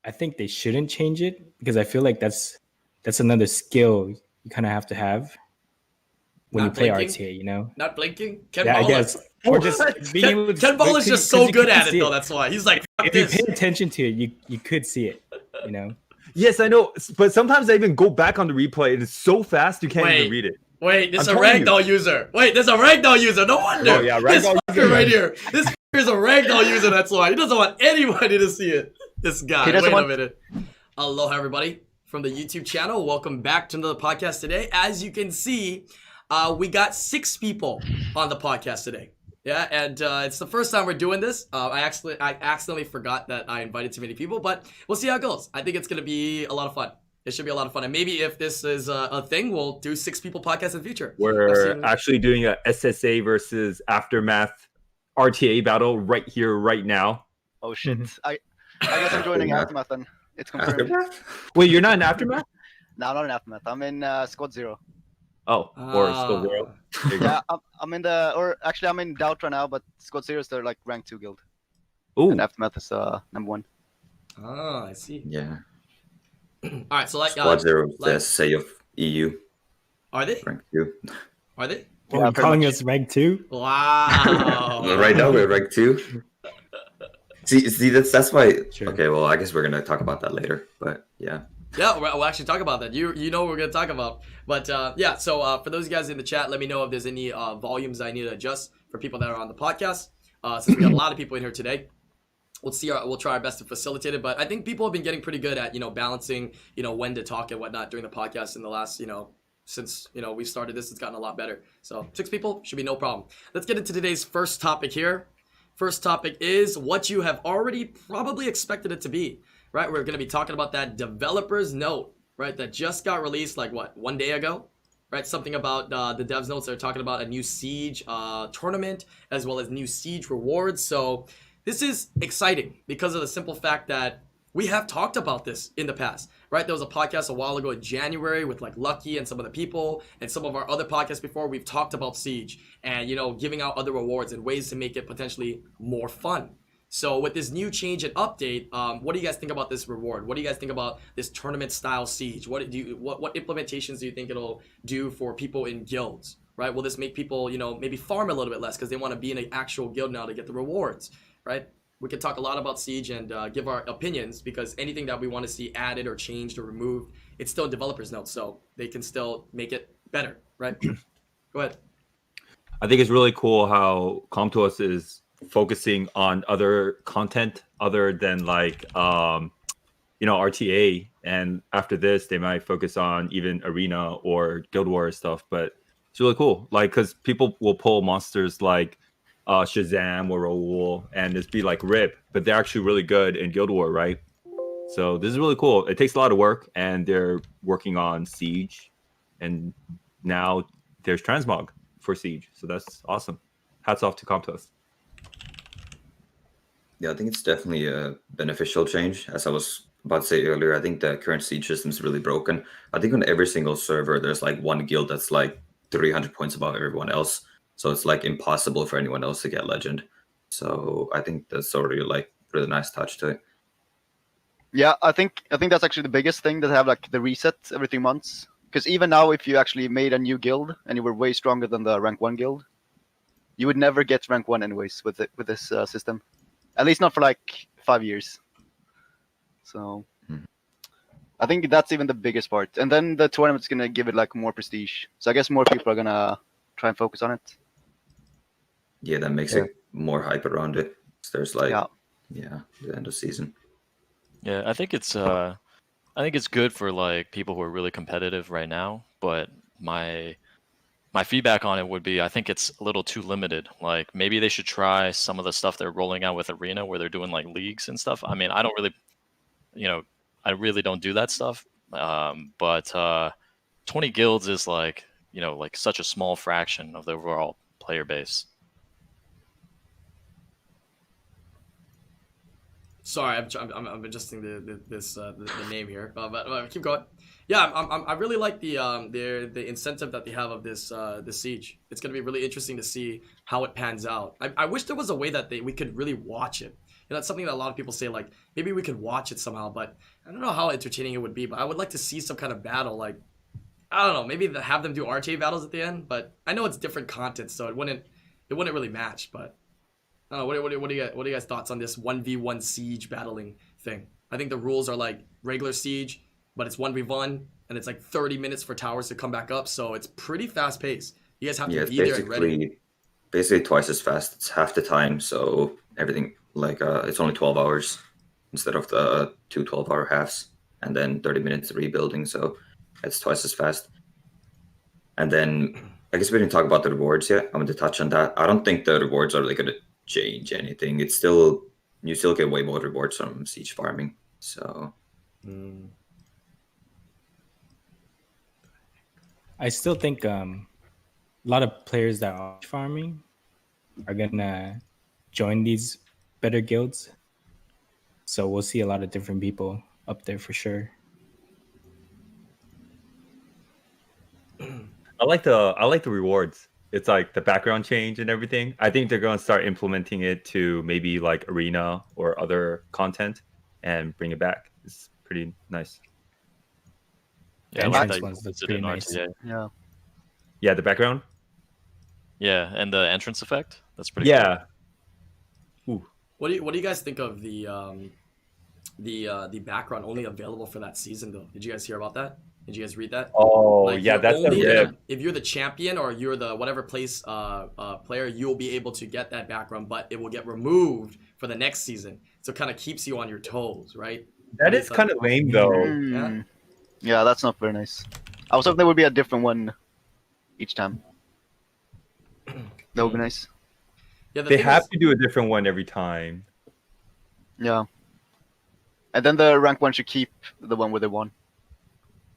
I think they shouldn't change it because I feel like that's another skill you kind of have to have when you play RTA, you know? Not blinking? Ken Yeah, I Baller. guess. Or just being able to... Ken Baller's just so good at it, though. That's why. He's like, fuck if this. you pay attention to it, you could see it, you know? Yes, I know. But sometimes I even go back on the replay. It is so fast you can't even read it. Wait, there's a ragdoll user. Wait, there's a ragdoll user. No wonder. Oh, yeah, ragdoll user right here. This is a ragdoll user. That's why. He doesn't want anybody to see it. This guy. Wait a minute. Aloha, everybody. From the YouTube channel. Welcome back to another podcast today. As you can see, we got 6 people on the podcast today. Yeah, and it's the first time we're doing this. I accidentally forgot that I invited too many people, but we'll see how it goes. I think it's going to be a lot of fun. It should be a lot of fun. And maybe if this is a thing, we'll do 6 people podcasts in the future. We're actually doing a SSA versus Aftermath RTA battle right here, right now. Oh, shit. I guess I'm joining Aftermath then. It's confirmed. Wait, you're not in Aftermath? No, I'm not in Aftermath. I'm in Squad 0. Oh, or Squad 0. Yeah, I'm in I'm in Doubt right now, but Squad 0 is their like rank 2 guild. Ooh. And Aftermath is number 1. Oh, I see. Yeah. All right, so like Squad 0 is the SSA of EU. Are they? Rank 2. Are they? Oh, you're calling us rank 2? Wow. Well, right now we're rank 2. See, that's why. Sure. Okay, well, I guess we're gonna talk about that later. But yeah. Yeah, we'll actually talk about that. You know what we're going to talk about. But yeah, so for those guys in the chat, let me know if there's any volumes I need to adjust for people that are on the podcast. Since we got a lot of people in here today, we'll try our best to facilitate it. But I think people have been getting pretty good at, balancing, when to talk and whatnot during the podcast in the last, since, we started this, it's gotten a lot better. So 6 people should be no problem. Let's get into today's first topic here. First topic is what you have already probably expected it to be. Right, we're going to be talking about that developer's note, right, that just got released like, 1 day ago, right? Something about the devs notes. They're talking about a new Siege tournament as well as new Siege rewards. So this is exciting because of the simple fact that we have talked about this in the past, right? There was a podcast a while ago in January with like Lucky and some of the people and some of our other podcasts before. We've talked about Siege and, giving out other rewards and ways to make it potentially more fun. So with this new change and update, what do you guys think about this reward? What do you guys think about this tournament style Siege? What implementations do you think it'll do for people in guilds, right? Will this make people, maybe farm a little bit less because they want to be in an actual guild now to get the rewards, right? We can talk a lot about Siege and give our opinions because anything that we want to see added or changed or removed, it's still developers' notes, so they can still make it better, right? Go ahead. I think it's really cool how Comtos is focusing on other content other than like RTA, and after this they might focus on even arena or guild war stuff. But it's really cool, like, because people will pull monsters like Shazam or Raoul and just be like rip, but they're actually really good in guild war, right? So this is really cool. It takes a lot of work, and they're working on Siege, and now there's transmog for Siege, so that's awesome. Hats off to Comtos. Yeah, I think it's definitely a beneficial change. As I was about to say earlier, I think the current Siege system is really broken. I think on every single server, there's like one guild that's like 300 points above everyone else. So it's like impossible for anyone else to get legend. So I think that's already like really nice touch to it. Yeah, I think that's actually the biggest thing, that have like the reset every 3 months. Because even now, if you actually made a new guild and you were way stronger than the rank 1 guild, you would never get rank 1 anyways with this system. At least not for like 5 years. So I think that's even the biggest part. And then the tournament's going to give it like more prestige. So I guess more people are going to try and focus on it. Yeah, that makes it more hype around it. So there's like, the end of season. Yeah, I think it's good for like people who are really competitive right now. But my feedback on it would be, I think it's a little too limited. Like maybe they should try some of the stuff they're rolling out with Arena, where they're doing like leagues and stuff. I mean, I don't really, I really don't do that stuff. But 20 guilds is like, like such a small fraction of the overall player base. Sorry, I'm adjusting the name here, but keep going. Yeah, I really like the incentive that they have of this Siege. It's gonna be really interesting to see how it pans out. I wish there was a way that we could really watch it. that's something that a lot of people say, like, maybe we could watch it somehow, but I don't know how entertaining it would be. But I would like to see some kind of battle, like, I don't know, maybe have them do RTA battles at the end. But I know it's different content, so it wouldn't really match. But I don't know. What do you guys thoughts on this 1v1 siege battling thing? I think the rules are like regular siege, but it's 1v1, and it's like 30 minutes for towers to come back up, so it's pretty fast paced. You guys have to Yeah, it's be there and ready. basically twice as fast. It's half the time, so everything like it's only 12 hours instead of the two 12-hour halves, and then 30 minutes rebuilding, so it's twice as fast. And then I guess we didn't talk about the rewards yet. I'm going to touch on that. I don't think the rewards are really going to change anything. It's still, you still get way more rewards from siege farming. So I still think a lot of players that are farming are gonna join these better guilds. So we'll see a lot of different people up there for sure. I like the rewards. It's like the background change and everything. I think they're going to start implementing it to maybe like arena or other content and bring it back. It's pretty nice. Yeah, I The like entrance that you ones look listed pretty in nice. RTA. Yeah. Yeah, the background. Yeah, and the entrance effect. That's pretty Yeah. Ooh. What do you guys think of the background only available for that season though? Did you guys hear about that? Did you guys read that? Oh, Like, yeah, you're that's only the gonna- rib. if you're the champion or you're the whatever place player, you'll be able to get that background, but it will get removed for the next season. So it kind of keeps you on your toes, right? That is kind of lame though. Hmm. Yeah, that's not very nice. I was hoping there would be a different one each time. That would be nice. Yeah, the They thing have is- to do a different one every time. Yeah. And then the rank one should keep the one where they won.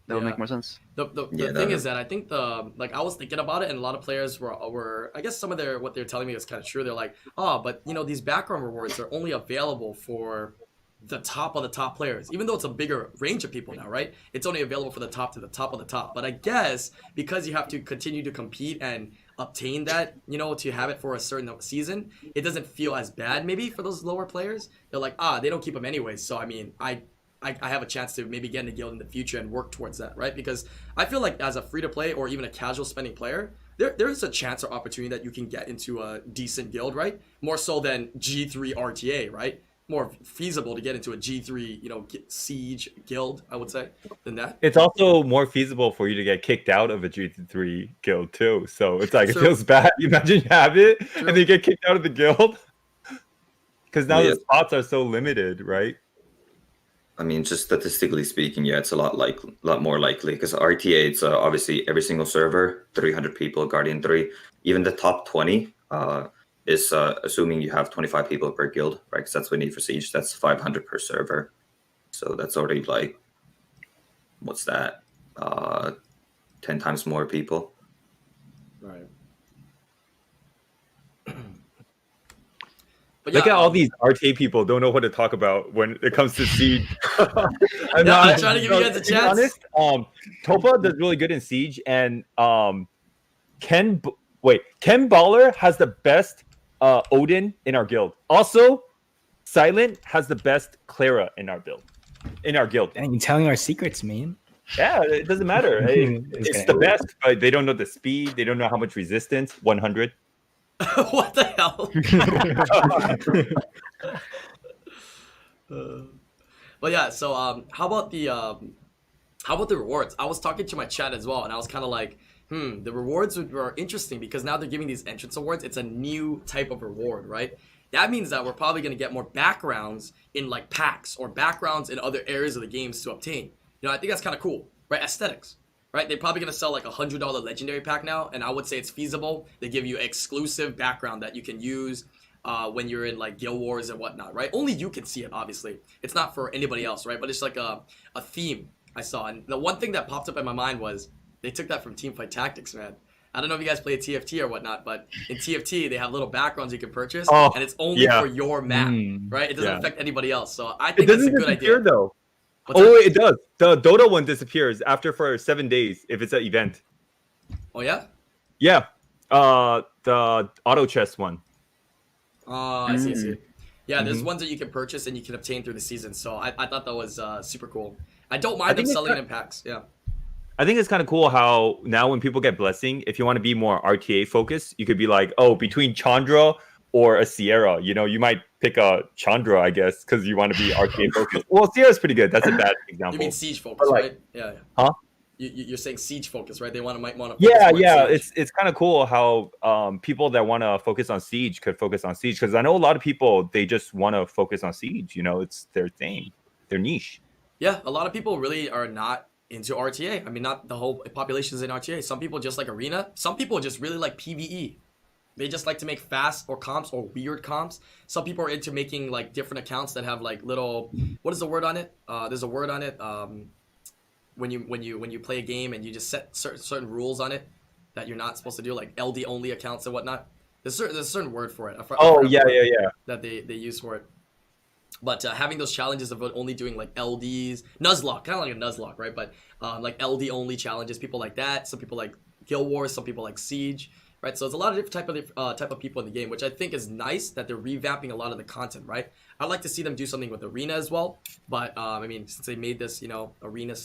That would Yeah. make more sense. The Yeah, thing that- is that I think I was thinking about it, and a lot of players were I guess some of what they're telling me is kind of true. They're like, oh, but these background rewards are only available for the top of the top players, even though it's a bigger range of people now, right? It's only available for the top to the top of the top. But I guess because you have to continue to compete and obtain that, to have it for a certain season, it doesn't feel as bad maybe for those lower players. They're like, they don't keep them anyways. So I mean, I have a chance to maybe get in a guild in the future and work towards that, right? Because I feel like as a free-to-play or even a casual spending player, there is a chance or opportunity that you can get into a decent guild, right? More so than G3 RTA, right? More feasible to get into a G3, siege guild, I would say, than that. It's also more feasible for you to get kicked out of a G3 guild too. So it's like True. it feels bad. Imagine you have it True. and then you get kicked out of the guild because now Yeah. the spots are so limited, right? I mean, just statistically speaking, yeah, it's a lot more likely because RTA, it's obviously every single server, 300 people, Guardian 3, even the top 20 is assuming you have 25 people per guild, right? Because that's what we need for Siege. That's 500 per server. So that's already like, what's that? 10 times more people. Right. But Look yeah, at all these RTA people don't know what to talk about when it comes to Siege. I'm I'm trying to give you guys a to be chance. honest, Topa does really good in Siege, and Ken Baller has the best Odin in our guild. Also, Silent has the best Clara in our guild. Dang, you're telling our secrets, man. Yeah, it doesn't matter. Hey, It's it's gonna- the best, but they don't know the speed. They don't know how much resistance. 100. what the hell? But yeah, so how about the rewards? I was talking to my chat as well, and I was kind of like, the rewards were interesting because now they're giving these entrance awards. It's a new type of reward, right? That means that we're probably going to get more backgrounds in like packs or backgrounds in other areas of the games to obtain. I think that's kind of cool, right? Aesthetics, right? They're probably going to sell like $100 legendary pack now, and I would say it's feasible. They give you exclusive background that you can use when you're in like Guild Wars and whatnot, right? Only you can see it, obviously. It's not for anybody else, right? But it's like a theme I saw. And the one thing that popped up in my mind was they took that from Teamfight Tactics, man. I don't know if you guys play TFT or whatnot, but in TFT, they have little backgrounds you can purchase, and it's only for your map, right? It doesn't affect anybody else. So I It think that's a doesn't good disappear idea. though. What's Oh, that? it does. The Dota one disappears after for 7 days if it's an event. Oh, yeah? Yeah. The auto chest one. Oh, I see. Yeah, there's Mhm. ones that you can purchase and you can obtain through the season. So I thought that was super cool. I don't mind them think it's selling it not- in packs. Yeah. I think it's kind of cool how now when people get blessing, if you want to be more RTA focused, you could be like, oh, between Chandra or a Sierra, you know, you might pick a Chandra, I guess, because you want to be RTA focused. Well, Sierra's pretty good. That's a bad example. You mean siege focus, like- right? Yeah. Huh? You're saying siege focus, right? They might want to. Yeah. It's kind of cool how people that want to focus on siege could focus on siege, because I know a lot of people, they just want to focus on siege. You know, it's their thing, their niche. Yeah, a lot of people really are not into RTA. I mean, not the whole population is in RTA. Some people just like arena. Some people just really like PvE. They just like to make fast or comps or weird comps. Some people are into making like different accounts that have like little. What is the word on it? There's a word on it. When you play a game and you just set certain rules on it that you're not supposed to do, like LD only accounts and whatnot. There's a certain word for it. Yeah. That they use for it. But having those challenges of only doing like LDs, Nuzlocke, kind of like a Nuzlocke, right? But like LD only challenges, people like that. Some people like Guild Wars, some people like Siege, right? So it's a lot of different type of people in the game, which I think is nice that they're revamping a lot of the content, right? I'd like to see them do something with Arena as well. But I mean, since they made this, you know, arena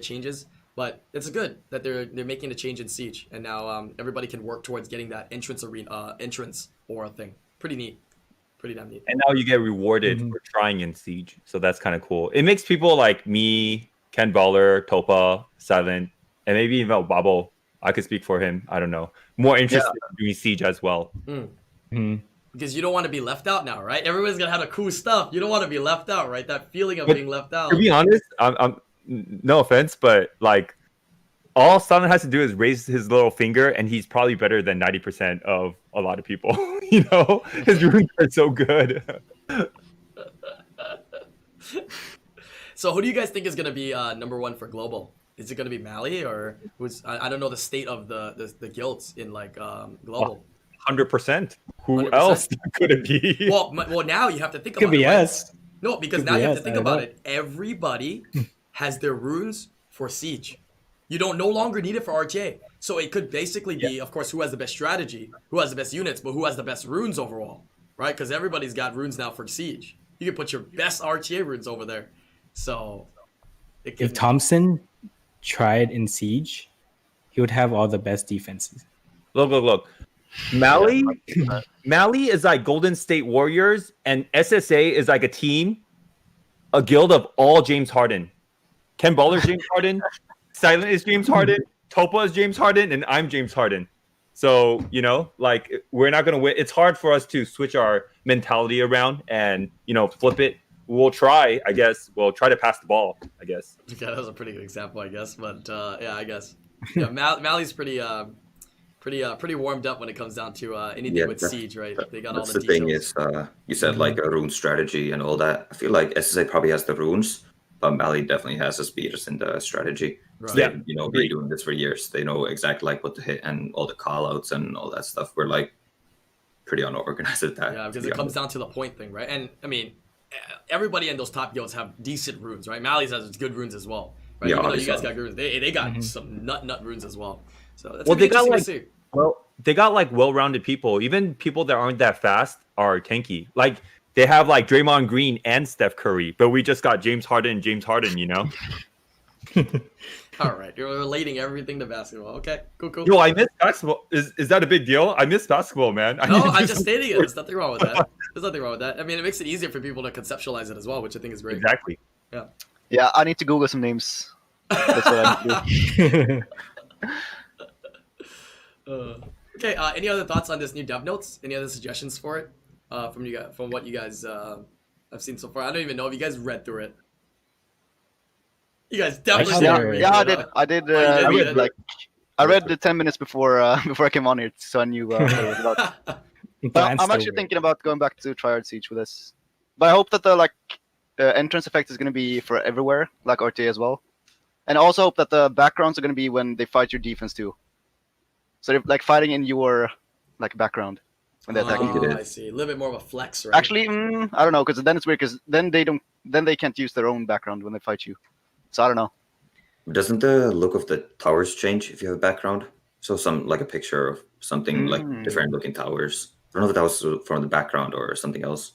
changes, but it's good that they're making a change in Siege, and now everybody can work towards getting that entrance aura thing. Pretty neat. Pretty damn neat. And now you get rewarded for trying in siege, so that's kind of cool. It makes people like me, Ken Baller, Topa, Silent, and maybe even Babo. I could speak for him. I don't know. More interested in doing siege as well. Because you don't want to be left out now, right? Everyone's gonna have the cool stuff. You don't want to be left out, right? That feeling of being left out. To be honest, I'm no offense, but like all Silent has to do is raise his little finger, and he's probably better than 90% of a lot of people. You know, his runes are so good. So who do you guys think is gonna be number one for global? Is it gonna be Mali, or who's? I don't know the state of the guilds in like global. 100%. Who 100%? else could it be? Well, now you have to think Could about be it. Right? us. No, because Could now be you have us, to think I about know. it. Everybody has their runes for siege. You don't no longer need it for RTA. So it could basically be, of course, who has the best strategy, who has the best units, but who has the best runes overall, right? Because everybody's got runes now for siege. You can put your best RTA runes over there. So it If Thompson tried in siege, he would have all the best defenses. Look. Mali is like Golden State Warriors, and SSA is like a team, a guild of all James Harden. Ken Baller's James Harden, Silent is James Harden, Topa is James Harden, and I'm James Harden. So, you know, like we're not gonna win. It's hard for us to switch our mentality around and, you know, flip it. We'll try, I guess. We'll try to pass the ball, I guess. Yeah, that was a pretty good example, I guess. But yeah, I guess. Yeah, Mali's pretty warmed up when it comes down to anything with siege, right? They got all That's the the thing details. is, you said like a rune strategy and all that. I feel like SSA probably has the runes, but Mali definitely has the speeders and the strategy. Right. So they, you know, been doing this for years. They know exactly like what to hit and all the call outs and all that stuff. We're like pretty unorganized at that. Yeah, because it comes down to the point thing, right? And I mean, everybody in those top guilds have decent runes, right? Mali's has good runes as well, right? Yeah, Even though you guys obviously. got good runes, they got some nut runes as well. So that's Well, gonna be they got, interesting like- to see. Well, they got like well-rounded people. Even people that aren't that fast are tanky. Like they have like Draymond Green and Steph Curry, but we just got James Harden, you know? All right, you're relating everything to basketball. Okay, cool. Yo, I miss basketball. Is that a big deal? I miss basketball, man. No, I'm just stating it. There's nothing wrong with that. There's nothing wrong with that. I mean, it makes it easier for people to conceptualize it as well, which I think is great. Exactly. Yeah, I need to Google some names. That's what I do. Okay. Any other thoughts on this new dev notes? Any other suggestions for it from you guys? From what you guys have seen so far? I don't even know if you guys read through it. You guys definitely Actually, didn't read Yeah, I it, did. huh? I did. Oh, you did? Read, You did? like, I read the 10 minutes before I came on here, so I knew what it was about. But I'm actually thinking about going back to Triad Siege with this. But I hope that the entrance effect is going to be for everywhere, like RTA as well. And I also hope that the backgrounds are going to be when they fight your defense too. So they're like fighting in your background when they attack you. I see. A little bit more of a flex, right? Actually, I don't know, because then it's weird, because then they can't use their own background when they fight you. So I don't know. Doesn't the look of the towers change if you have a background? So some like a picture of something like different looking towers. I don't know if that was from the background or something else.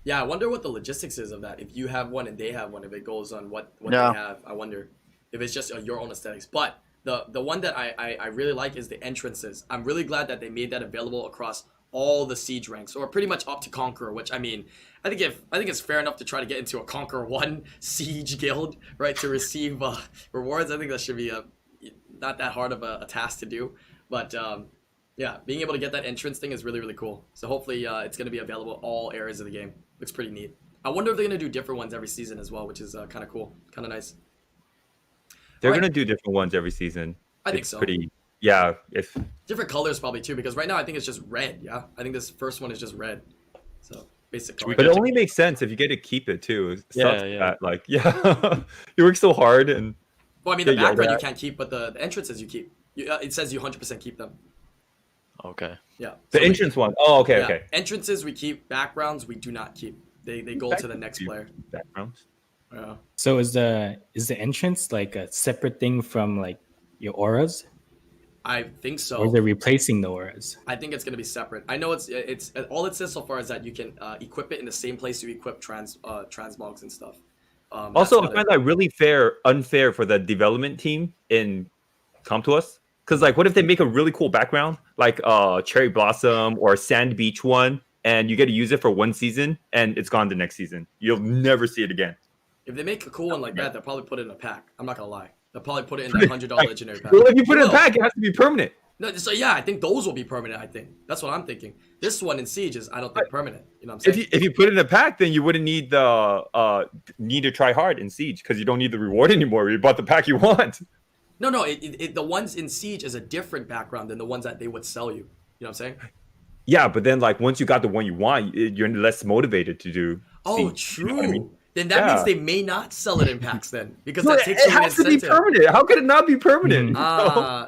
Yeah, I wonder what the logistics is of that. If you have one and they have one, if it goes on what Yeah. they have, I wonder if it's just your own aesthetics. But the one that I really like is the entrances. I'm really glad that they made that available across all the siege ranks, or pretty much up to Conqueror. Which I mean, I think it's fair enough to try to get into a Conqueror 1 siege guild, right, to receive rewards. I think that should be not that hard of a task to do. But yeah, being able to get that entrance thing is really, really cool. So hopefully it's going to be available in all areas of the game. Looks pretty neat. I wonder if they're going to do different ones every season as well, which is kind of cool, kind of nice. They're Alright. gonna do different ones every season. I think It's so. Pretty, yeah. If Different colors probably too, because right now I think it's just red. Yeah, I think this first one is just red. So basic color. but it only makes sense if you get to keep it too. It Yeah, sucks yeah. that, like, yeah, you work so hard and Well, I mean the Yeah, yeah, background you that- can't keep, but the entrances you keep. It says you 100% keep them. Okay. Yeah. the So we- entrance one. Oh, okay, yeah, okay. entrances we keep. Backgrounds we do not keep. They go to the next You- player. Backgrounds. Yeah. So is the entrance like a separate thing from like your auras, I think so. or they're replacing the auras? I think it's gonna be separate. I know it's all it says so far is that you can equip it in the same place you equip transmogs and stuff. Also, that's I about find it. that really unfair for the development team in Come to Us. Because like, what if they make a really cool background, like Cherry Blossom or Sand Beach one, and you get to use it for one season, and it's gone the next season. You'll never see it again. If they make a cool one like that, they'll probably put it in a pack. I'm not gonna lie. They'll probably put it in that $100 legendary pack. Well, if you put it in They a will. pack, it has to be permanent. No, so yeah, I think those will be permanent. I think that's what I'm thinking. This one in Siege is I don't think permanent. You know what I'm saying? If you put it in a pack, then you wouldn't need the need to try hard in Siege because you don't need the reward anymore. You bought the pack you want. No, the ones in Siege is a different background than the ones that they would sell you. You know what I'm saying? Yeah, but then like once you got the one you want, you're less motivated to do. Oh, Siege. true. You know what I mean? Then that Yeah. means they may not sell it in packs then, because No, that it takes away an has to be incentive. permanent. How could it not be permanent?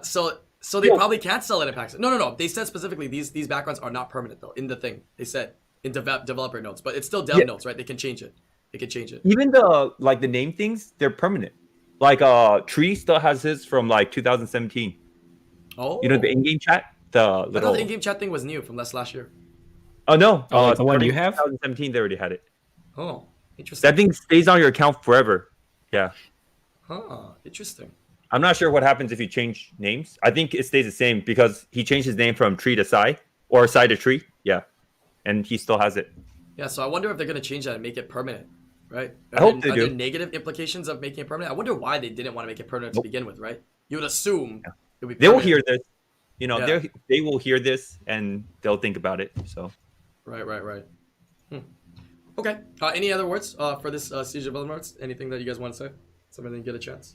So they Yeah. probably can't sell it in packs. No. They said specifically these backgrounds are not permanent though. In the thing they said in developer notes, but it's still dev Yeah. notes, right? They can change it. They can change it. Even the name things, they're permanent. Like Tree still has his from like 2017. Oh, You know the in-game chat, the I thought little. the in-game chat thing was new from last year. Oh no, Oh, like the one you starting have? 2017, they already had it. Oh, interesting. That thing stays on your account forever. Yeah, Interesting. I'm not sure what happens if you change names. I think it stays the same because he changed his name from Tree to Sai or Sai to Tree. Yeah, and he still has it. Yeah, so I wonder if they're gonna change that and make it permanent, right? I hope they are do. there negative implications of making it permanent? I wonder why they didn't want to make it permanent to begin with, right? You would assume it would be They will permanent. hear this. You know, Yeah. they will hear this and they'll think about it. So Right. Okay. Any other words for this Siege of Belmont? Anything that you guys want to say? Somebody didn't get a chance.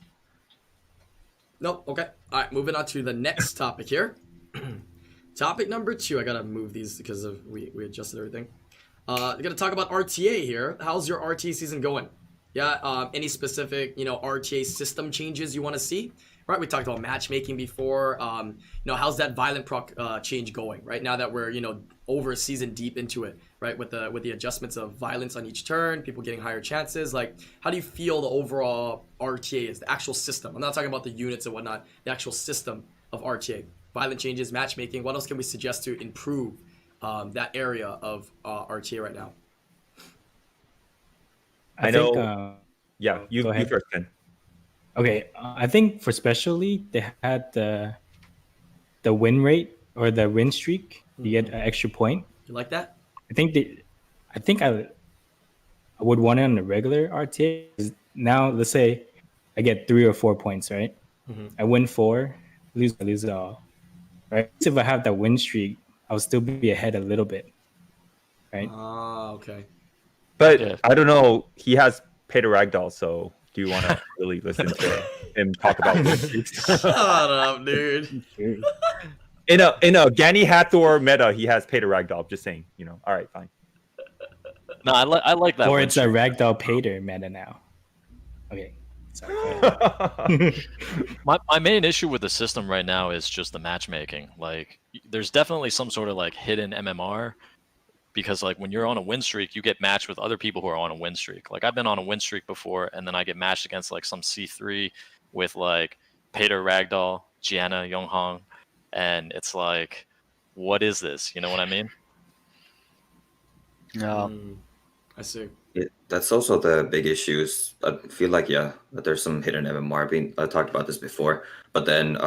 Nope. Okay. All right. Moving on to the next topic here. Topic number 2. I gotta move these because of we adjusted everything. We're gonna talk about RTA here. How's your RTA season going? Yeah. Any specific RTA system changes you want to see? Right. We talked about matchmaking before. How's that violent proc change going? Right now that we're over a season deep into it. Right. With the adjustments of violence on each turn, people getting higher chances. Like, how do you feel the overall RTA is, the actual system? I'm not talking about the units and whatnot. The actual system of RTA. Violent changes, matchmaking. What else can we suggest to improve that area of RTA right now? I think, know. Yeah, you go ahead. first, Ken. Okay, I think for specialty they had the win rate or the win streak. You get an extra point. You like that? I think I would want it on the regular RTA. 'Cause now, let's say I get 3 or 4 points, right? I win 4, I lose it all, right? If I have that win streak, I'll still be ahead a little bit, right? Okay. But Yeah. I don't know. He has Peter Ragdoll, so do you want to really listen to him talk about this? Shut up, dude. In a Gani Hathor meta, he has Peter Ragdoll. Just saying, All right, fine. No, I like that. Or one. it's a ragdoll Pater meta now. Okay, sorry. go ahead. My main issue with the system right now is just the matchmaking. Like, there's definitely some sort of like hidden MMR, because like when you're on a win streak, you get matched with other people who are on a win streak. Like, I've been on a win streak before, and then I get matched against like some C3 with like Peter Ragdoll, Gianna Yonghong, and it's like, what is this? You know what I mean? Yeah. I see. That's also the big issues. I feel like that there's some hidden MMR. I talked about this before, but then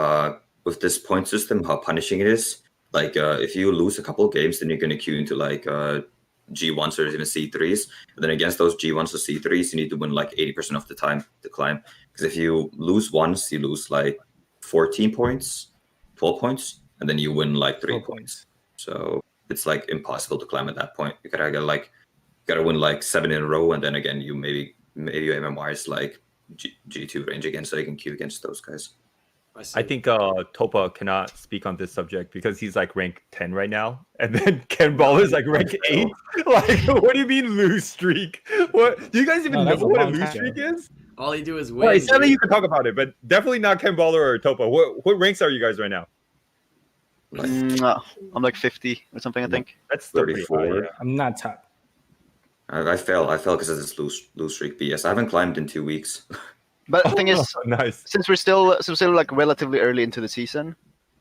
with this point system, how punishing it is. Like if you lose a couple of games, then you're going to queue into like G1s or even C3s. And then against those G1s or C3s, you need to win like 80% of the time to climb. Because if you lose once, you lose like 14 points, 12 points, and then you win like 3 points. So it's like impossible to climb at that point. You gotta win like 7 in a row, and then again you maybe your MMR is like G2 range again, so you can queue against those guys. I think Topa cannot speak on this subject because he's like rank 10 right now, and then Ken Ball is like rank 8. Like, what do you mean lose streak? What do you guys even know what a lose streak is? All he do is win. Well, sadly you can talk about it, but definitely not Ken Baller or Topa. What ranks are you guys right now? I'm like 50 or something, I think. That's 34. I'm not top. I fell because of this lose streak BS. I haven't climbed in 2 weeks. But the thing is, nice. Since we're still like relatively early into the season,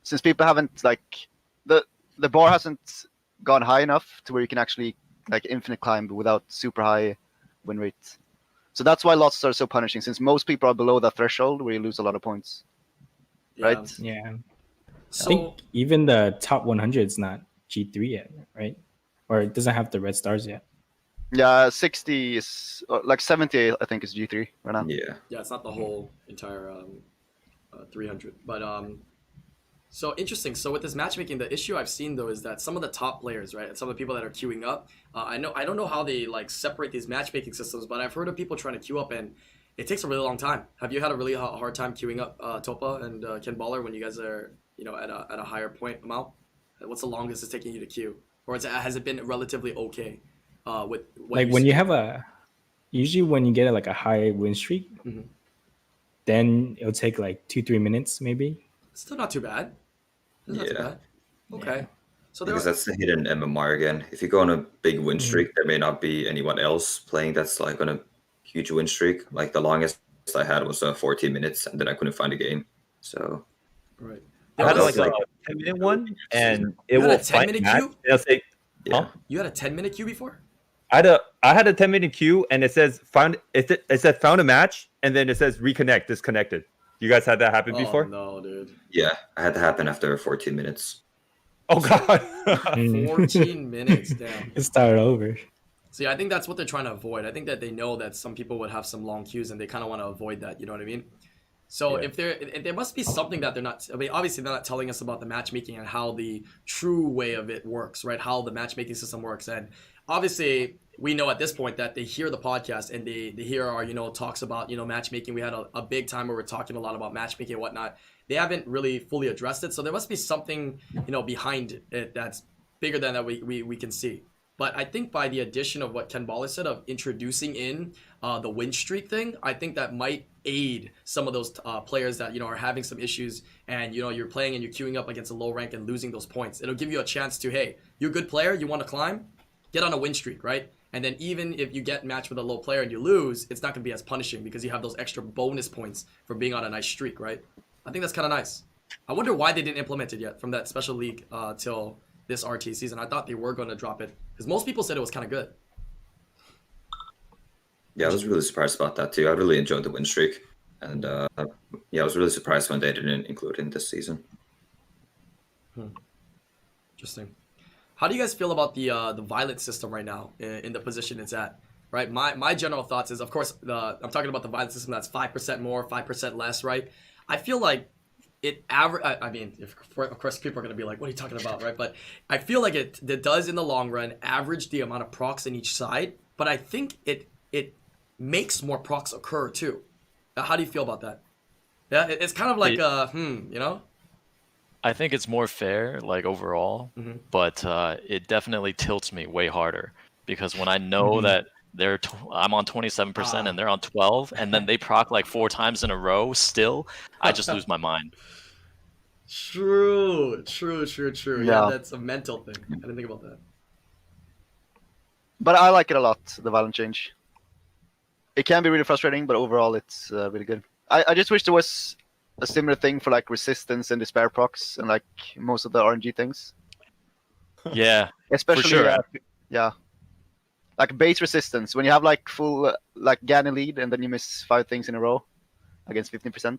since people haven't like the bar hasn't gone high enough to where you can actually like infinite climb without super high win rates. So that's why lots are so punishing, since most people are below that threshold where you lose a lot of points. Right? Yeah. So, I think even the top 100 is not G3 yet, right? Or it doesn't have the red stars yet. Yeah, 60 is like 70. I think is G3 right now. Yeah, it's not the whole entire 300, but so interesting. So with this matchmaking, the issue I've seen though is that some of the top players, right, and some of the people that are queuing up, I don't know how they like separate these matchmaking systems, but I've heard of people trying to queue up and it takes a really long time. Have you had a really hard time queuing up Topa and Ken Baller when you guys are at a higher point amount? What's the longest it's taking you to queue, or has it been relatively okay? With like when you have usually when you get like a high win streak, then it'll take like 2-3 minutes maybe. Still not too bad. Not too bad. Okay. Yeah. So because that's the hidden MMR again. If you go on a big win streak, there may not be anyone else playing that's like on a huge win streak. Like the longest I had was 14 minutes, and then I couldn't find a game. So right. I had like a 10-minute one, and it You had will a 10-minute queue? It'll say, yeah. You had a 10-minute queue before? I had a 10-minute queue, and it says it said found a match, and then it says reconnect, disconnected. You guys had that happen before? No, dude. Yeah, I had to happen after 14 minutes. Oh god. 14 minutes, damn. It started over. See, I think that's what they're trying to avoid. I think that they know that some people would have some long queues, and they kind of want to avoid that. You know what I mean? So if there must be something that they're not. I mean, obviously they're not telling us about the matchmaking and how the true way of it works, right? How the matchmaking system works, and obviously we know at this point that they hear the podcast and they hear our talks about matchmaking. We had a big time where we're talking a lot about matchmaking and whatnot. They haven't really fully addressed it, so there must be something behind it that's bigger than that we can see. But I think by the addition of what Ken Baller said of introducing in the win streak thing, I think that might aid some of those players that are having some issues, and you're playing and you're queuing up against a low rank and losing those points. It'll give you a chance to, hey, you're a good player, you want to climb, get on a win streak, right? And then even if you get matched with a low player and you lose, it's not going to be as punishing because you have those extra bonus points for being on a nice streak, right? I think that's kind of nice. I wonder why they didn't implement it yet from that special league till this RTA season. I thought they were going to drop it because most people said it was kind of good. Yeah, I was really surprised about that too. I really enjoyed the win streak, and I was really surprised when they didn't include it in this season. Interesting. How do you guys feel about the violence system right now in the position it's at? Right, my general thoughts is, of course, I'm talking about the violence system that's 5% more, 5% less, right? I feel like it I mean, of course, people are gonna be like, "What are you talking about?" Right? But I feel like it does in the long run average the amount of procs in each side. But I think it makes more procs occur too. How do you feel about that? Yeah, it's kind of like I think it's more fair, like overall, but it definitely tilts me way harder because when I know that I'm on 27% and they're on 12, and then they proc like 4 times in a row, still, I just lose my mind. True. Yeah, that's a mental thing. I didn't think about that. But I like it a lot, the violent change. It can be really frustrating, but overall it's really good. I just wish there was a similar thing for like resistance and despair procs and like most of the RNG things. Yeah, Especially for sure. yeah. like base resistance when you have like full like Ganny lead and then you miss 5 things in a row against 15%.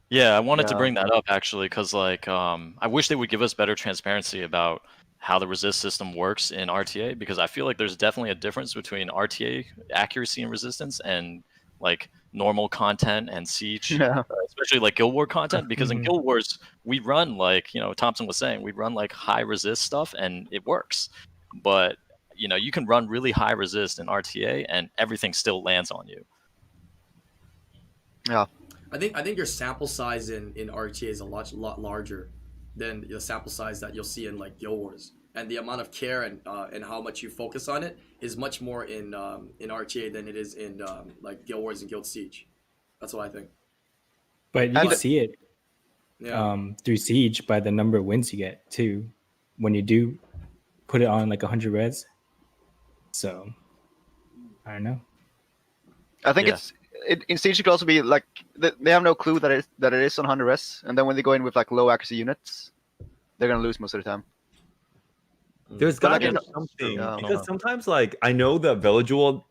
Yeah, I wanted to Yeah. bring that up actually, because like I wish they would give us better transparency about how the resist system works in RTA, because I feel like there's definitely a difference between RTA accuracy and resistance and like normal content and siege, Yeah. especially like Guild War content. Because in Mhm. Guild Wars we run like, you know, Thompson was saying, we run like high resist stuff and it works, but you know, you can run really high resist in RTA and everything still lands on you. Yeah. I think your sample size in RTA is a lot larger than the sample size that you'll see in like Guild Wars, and the amount of care and how much you focus on it is much more in RTA than it is in like Guild Wars and Guild Siege. That's what I think. But you And- can see it Yeah. through Siege by the number of wins you get too when you do put it on like 100 res. So I don't know. I think Yeah. in Siege it could also be like they have no clue that it is on 100 res, and then when they go in with like low accuracy units, they're gonna lose most of the time. There's But gotta like be in- something Yeah. because sometimes like I know the Velajuel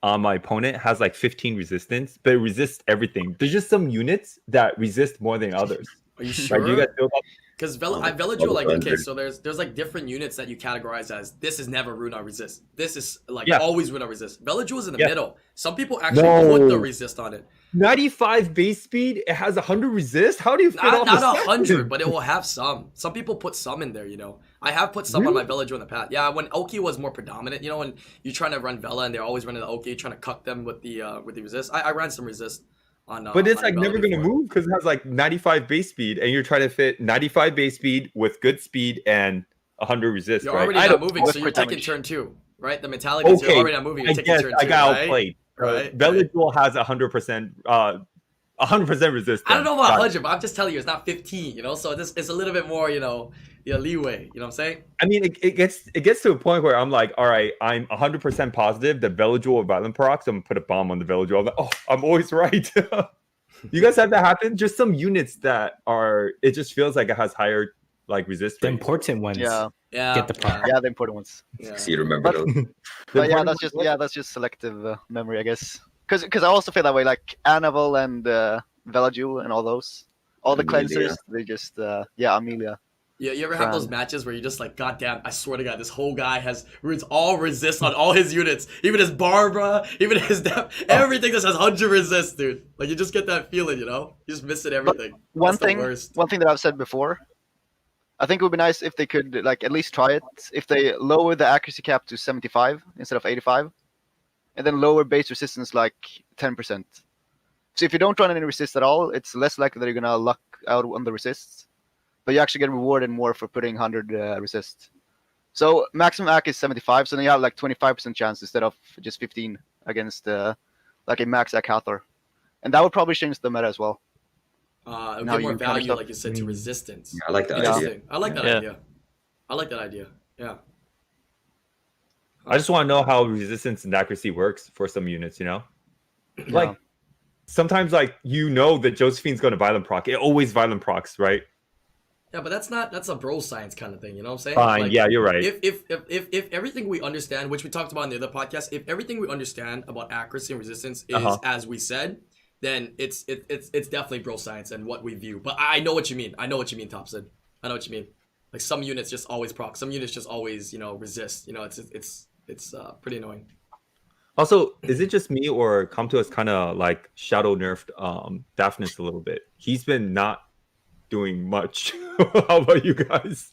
on my opponent has like 15 resistance, but it resists everything. There's just some units that resist more than others. Are you Like, do you sure? guys feel that? Because Oh, Velajuel, like, well, okay, then. so there's like different units that you categorize as this is never rune on resist. This is like Yeah. always rune on resist. Velajuel is in the Yeah. middle. Some people actually put the No. resist on it. 95 base speed, it has 100 resist. How do you fit off Not a 100, second? but it will have some. Some people put some in there, you know. I have put some on my Velajuel in the past. Yeah, when Oki was more predominant, you know, when you're trying to run Vela and they're always running the Oki, trying to cut them with the resist. I ran some resist on. But it's on like Vela never gonna before. move because it has like 95 base speed, and you're trying to fit 95 base speed with good speed and 100 resist. You're right? already I not don't- moving, so you're Crit taking damage. turn 2, right? The mentality is you're Okay, already not moving, I you're taking guess turn 2, I got right? outplayed. Right. Velajuel has 100%, 100% resist. I don't know about Got it. 100, but I'm just telling you, it's not 15, you know? So it's a little bit more, you know, leeway, you know what I'm saying? I mean, it gets to a point where I'm like, all right, I'm 100% positive that Velajuel or Violent Procs, I'm gonna put a bomb on the Velajuel. I'm like, oh, I'm always right. You guys have that happen? Just some units that are, it just feels like it has higher like resist The rate. important ones Yeah. Yeah. get the power. Yeah, the important ones. Yeah. So you remember But- those. The But yeah, important that's just selective memory, I guess. Because I also feel that way, like Annabelle and Velajuel and all those, all the Amelia. cleansers, they just Amelia. Yeah, you ever have those Fran. matches where you're just like, God damn, I swear to God, this whole guy has runes all resist on all his units. Even his Barbara, even his everything just has 100 resist, dude. Like, you just get that feeling, you know? You're just missing everything. One That's the thing worst. that I've said before, I think it would be nice if they could like at least try it. If they lower the accuracy cap to 75 instead of 85, and then lower base resistance like 10%. So if you don't run any resist at all, it's less likely that you're gonna luck out on the resists, but you actually get rewarded more for putting 100 resist. So maximum AC is 75, so then you have like 25% chance instead of just 15 against like a max AC Hathor, and that would probably change the meta as well. It'll Now give more you kind of value, stuff- like you said, to resistance. Yeah, I like that Yeah. idea. Interesting. I like that Yeah. idea. I like that idea. Yeah. I just want to know how resistance and accuracy works for some units, you know? Like, sometimes, like, you know that Josephine's going to violent proc. It always violent procs, right? Yeah, but that's a bro science kind of thing, you know what I'm saying? Fine, Like, yeah, you're right. If everything we understand, which we talked about in the other podcast, if everything we understand about accuracy and resistance is as we said, then it's definitely bro science and what we view. But I know what you mean. I know what you mean, Thompson. I know what you mean. Like, some units just always proc. Some units just always, you know, resist. You know, it's pretty annoying. Also, is it just me or Come to us kind of like shadow nerfed Daphnis a little bit? He's been not doing much. How about you guys?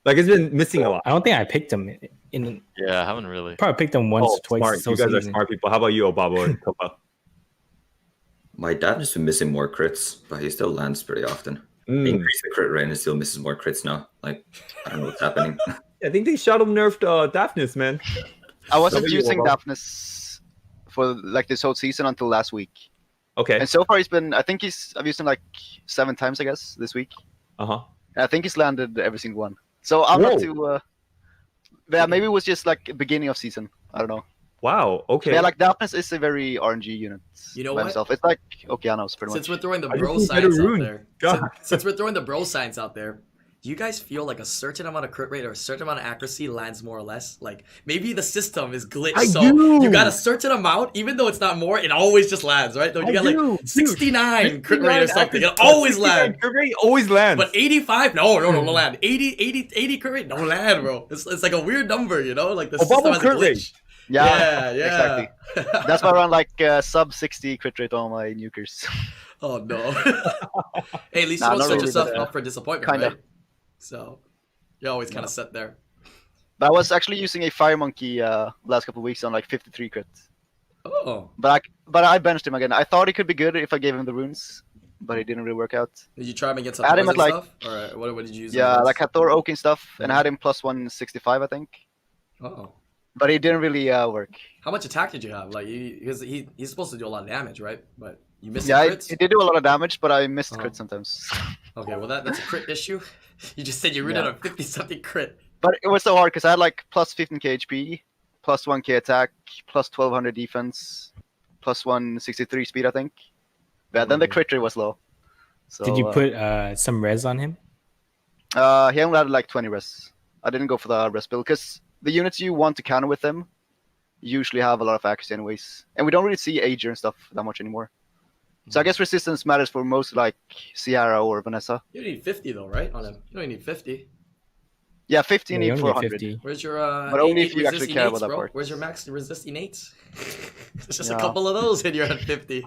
Like, it's been missing a lot. I don't think I picked him in. Yeah, I haven't really. Probably picked him once, Oh, twice. smart. So You guys are season. smart people. How about you, Obabo and Topa? My dad has been missing more crits, but he still lands pretty often. He increased the crit rate and still misses more crits now. Like, I don't know what's happening. I think they shadow nerfed Daphnis, man. I wasn't Nobody using will go. Daphnis for like this whole season until last week, Okay. and so far I've used him like 7 times, I guess, this week. Uh-huh. And I think he's landed every single one. So I'm not Whoa. too. Yeah, maybe it was just like beginning of season. I don't know. Wow. Okay. Yeah, like Daphnis is a very RNG unit. You know by what? himself. It's like Okeanos, pretty Since much. we're throwing the I just bro need better science out runes. there, God. since we're throwing the bro science out there, do you guys feel like a certain amount of crit rate or a certain amount of accuracy lands more or less? Like maybe the system is glitched, so you got a certain amount, even though it's not more, it always just lands, right? Though you got like 69 crit rate or something, it always lands. Crit rate always lands. But 85, no land. 80 crit rate, no land, bro. It's like a weird number, you know? Like the system has a crit glitch. rate. Yeah, Yeah. exactly. That's why I run like sub 60 crit rate on my nukers. Oh no. Hey, at least Nah, you don't not set really, yourself but, up for disappointment, kinda. right? So you're always kind of set there. But I was actually using a fire monkey last couple of weeks on like 53 crit. Oh. But I benched him again. I thought he could be good if I gave him the runes, but it didn't really work out. Did you try him against some I had him poison at, stuff? Or what did you use? Yeah, against? like Hathor Oak and stuff, and I Mhm. had him plus 165, I think. Oh. But it didn't really work. How much attack did you have? Like, because he's supposed to do a lot of damage, right? But you missed Yeah, some it crits. did do a lot of damage, but I missed Oh. crit sometimes. Okay, well that's a crit issue. You just said you rooted Yeah. on 50 something crit. But it was so hard because I had like plus 15k HP, plus 1k attack, plus 1200 defense, plus 163 speed, I think. Yeah, then the crit rate was low. So, Did you put some res on him? He only had like 20 res. I didn't go for the res build because the units you want to counter with them usually have a lot of accuracy anyways. And we don't really see Ager and stuff that much anymore. So I guess resistance matters for most like Ciara or Vanessa. You need 50 though, right? On him. You don't need 50. Yeah, 50 Yeah, need you only 400. 50. Where's your But only innate if you actually resist care innates, about that bro? part. Where's your max resist innates? It's just a Yeah. couple of those and you're at 50.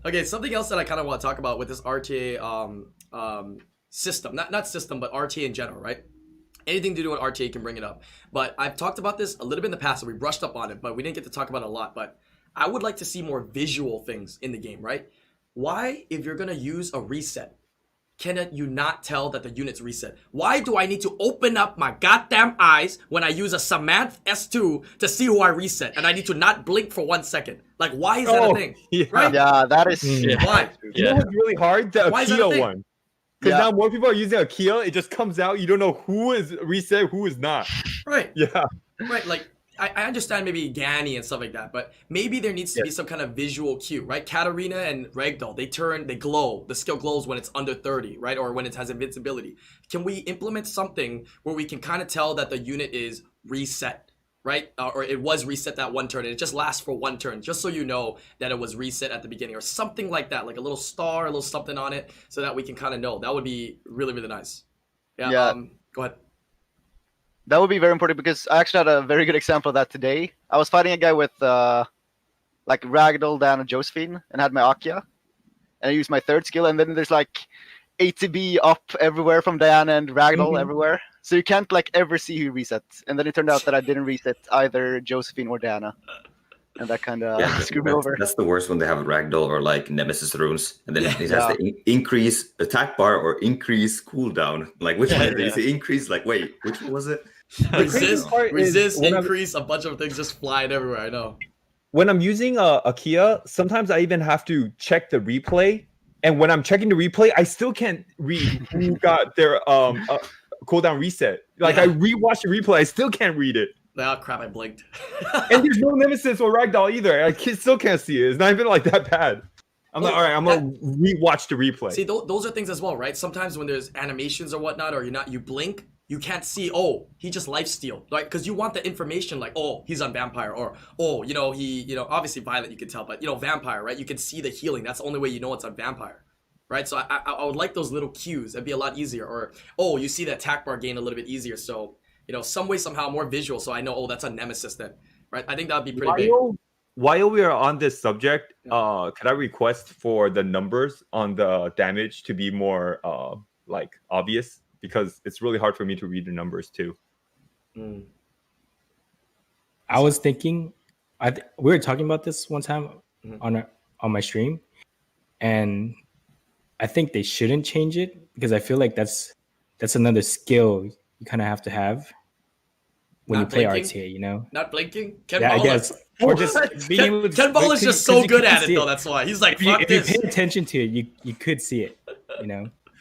Okay, something else that I kind of want to talk about with this RTA system, not system, but RTA in general, right? Anything to do with RTA can bring it up. But I've talked about this a little bit in the past, so we brushed up on it, but we didn't get to talk about it a lot. But I would like to see more visual things in the game, right? Why, if you're gonna use a reset, can you not tell that the unit's reset? Why do I need to open up my goddamn eyes when I use a Samanth S2 to see who I reset? And I need to not blink for 1 second. Like, why is that a thing? Yeah. Right? Yeah, that is. Yeah. Why? You know what's really hard? The Why is that a Akia thing? one. Because Yeah. now more people are using Akia, it just comes out, you don't know who is reset, who is not. Right. Yeah. Right, like I understand maybe Gani and stuff like that, but maybe there needs to be some kind of visual cue, right? Katarina and Ragdoll, they glow. The skill glows when it's under 30, right? Or when it has invincibility. Can we implement something where we can kind of tell that the unit is reset, right? Or it was reset that one turn and it just lasts for one turn, just so you know that it was reset at the beginning or something like that, like a little star, a little something on it, so that we can kind of know. That would be really, really nice. Yeah. Go ahead. That would be very important because I actually had a very good example of that today. I was fighting a guy with like Ragdoll, Dan, and Josephine, and had my Akia, and I used my third skill, and then there's like ATB up everywhere from Diana and Ragdoll everywhere, so you can't like ever see who resets. And then it turned out that I didn't reset either Josephine or Diana, and that kind of screwed me over. That's the worst when they have ragdoll or like nemesis runes, and then it has Yeah. the increase attack bar or increase cooldown. Like which one? Did you say increase? Like wait, which one was it? Resist, part is when I'm- increase, a bunch of things just flying everywhere. I know. When I'm using Akia, sometimes I even have to check the replay. And when I'm checking the replay, I still can't read who got their cooldown reset. Like I rewatch the replay, I still can't read it. Oh crap! I blinked. And there's no nemesis or ragdoll either. I still can't see it. It's not even like that bad. I'm like, all right, I'm gonna rewatch the replay. See, those are things as well, right? Sometimes when there's animations or whatnot, or you blink, you can't see. Oh, he just lifesteal, right? Because you want the information, like, oh, he's on vampire, or oh, obviously Violet you can tell, but vampire, right? You can see the healing. That's the only way you know it's on vampire, right? So I would like those little cues. That'd be a lot easier. Or oh, you see the attack bar gain a little bit easier. So some way somehow more visual, so I know, oh, that's a nemesis then, right? I think that'd be pretty big. While we are on this subject, can I request for the numbers on the damage to be more like obvious? Because it's really hard for me to read the numbers too. I was thinking, we were talking about this one time on my stream, and I think they shouldn't change it because I feel like that's another skill you kind of have to have when Not you play blinking? RTA. Not blinking. Ken Yeah, I Ball guess. Or just being able to. Ken Ball is just so good at it though. That's why he's like, fuck If you this. pay attention to it, you could see it.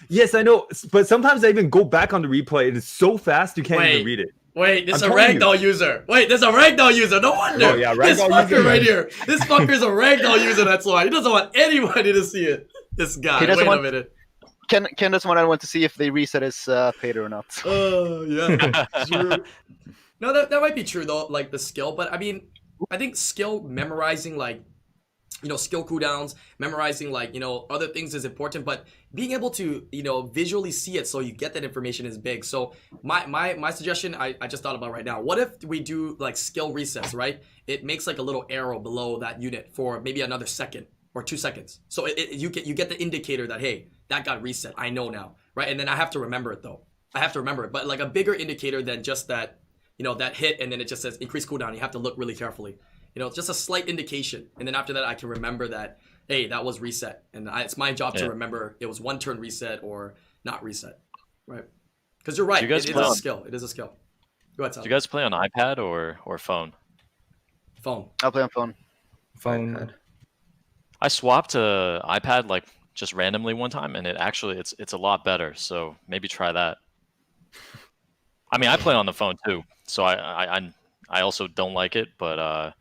Yes, I know, but sometimes I even go back on the replay. It is so fast you can't even read it. Wait, this is a I'm telling ragdoll user. Wait, there's a ragdoll user. No wonder. Oh, yeah, this ragdoll fucker user, right man. here. This fucker's a ragdoll user. That's why he doesn't want anybody to see it. This guy. He doesn't Wait a want- minute. Ken doesn't want to see if they reset his Pater or not. Oh yeah, true. No, that might be true though, like the skill. But I mean, I think skill memorizing like, skill cooldowns, memorizing like, other things is important. But being able to, visually see it so you get that information is big. So my suggestion, I just thought about right now. What if we do like skill resets, right? It makes like a little arrow below that unit for maybe another second or 2 seconds. So you get the indicator that, hey, that got reset. I know now, right? And then I have to remember it though. I have to remember it, but like a bigger indicator than just that, that hit and then it just says increase cooldown. You have to look really carefully. Just a slight indication. And then after that, I can remember that, hey, that was reset. And it's my job to remember it was 1 turn reset or not reset, right? Because you're right. It is a skill. It is a skill. Go ahead, Sal. Do you guys play on iPad or phone? Phone. I'll play on phone. iPad. I swapped to iPad like just randomly one time, and it's a lot better. So maybe try that. I mean, I play on the phone too, so I also don't like it, but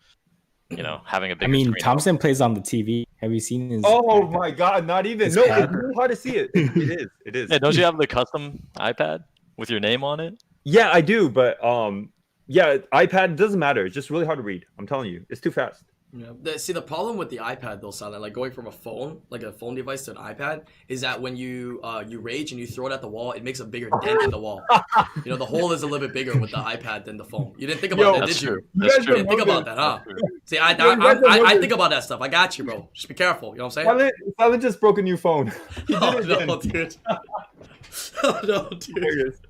having a big. I mean, screen Thompson plays on the TV. Have you seen his? Oh my God! Not even. His No, pad? it's really hard to see it. It is. It is. Yeah, don't you have the custom iPad with your name on it? Yeah, I do, but yeah, iPad doesn't matter. It's just really hard to read. I'm telling you, it's too fast. Yeah. See, the problem with the iPad though, Silent, like going from a phone, like a phone device to an iPad, is that when you rage and you throw it at the wall, it makes a bigger dent in the wall. The hole is a little bit bigger with the iPad than the phone. You didn't think about that, did you? That's You true. didn't think about that, huh? See, I think about that stuff. I got you, bro. Just be careful. You know what I'm saying? Silent just broke a new phone. He did Oh it no, again. dude. Oh no, dude. There it is.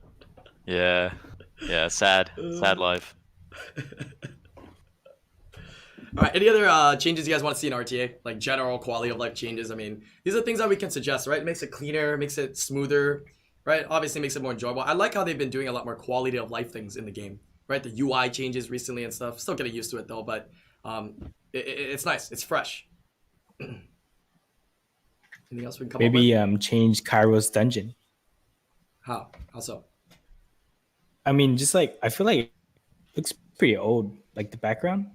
Yeah, sad life. All right, any other changes you guys want to see in RTA? Like general quality of life changes? I mean, these are things that we can suggest, right? It makes it cleaner, makes it smoother, right? Obviously makes it more enjoyable. I like how they've been doing a lot more quality of life things in the game, right? The UI changes recently and stuff. Still getting used to it though, but it's nice. It's fresh. Anything else we can come up Maybe with? change Cairo's dungeon. How so? I mean, just like I feel like it looks pretty old, like the background.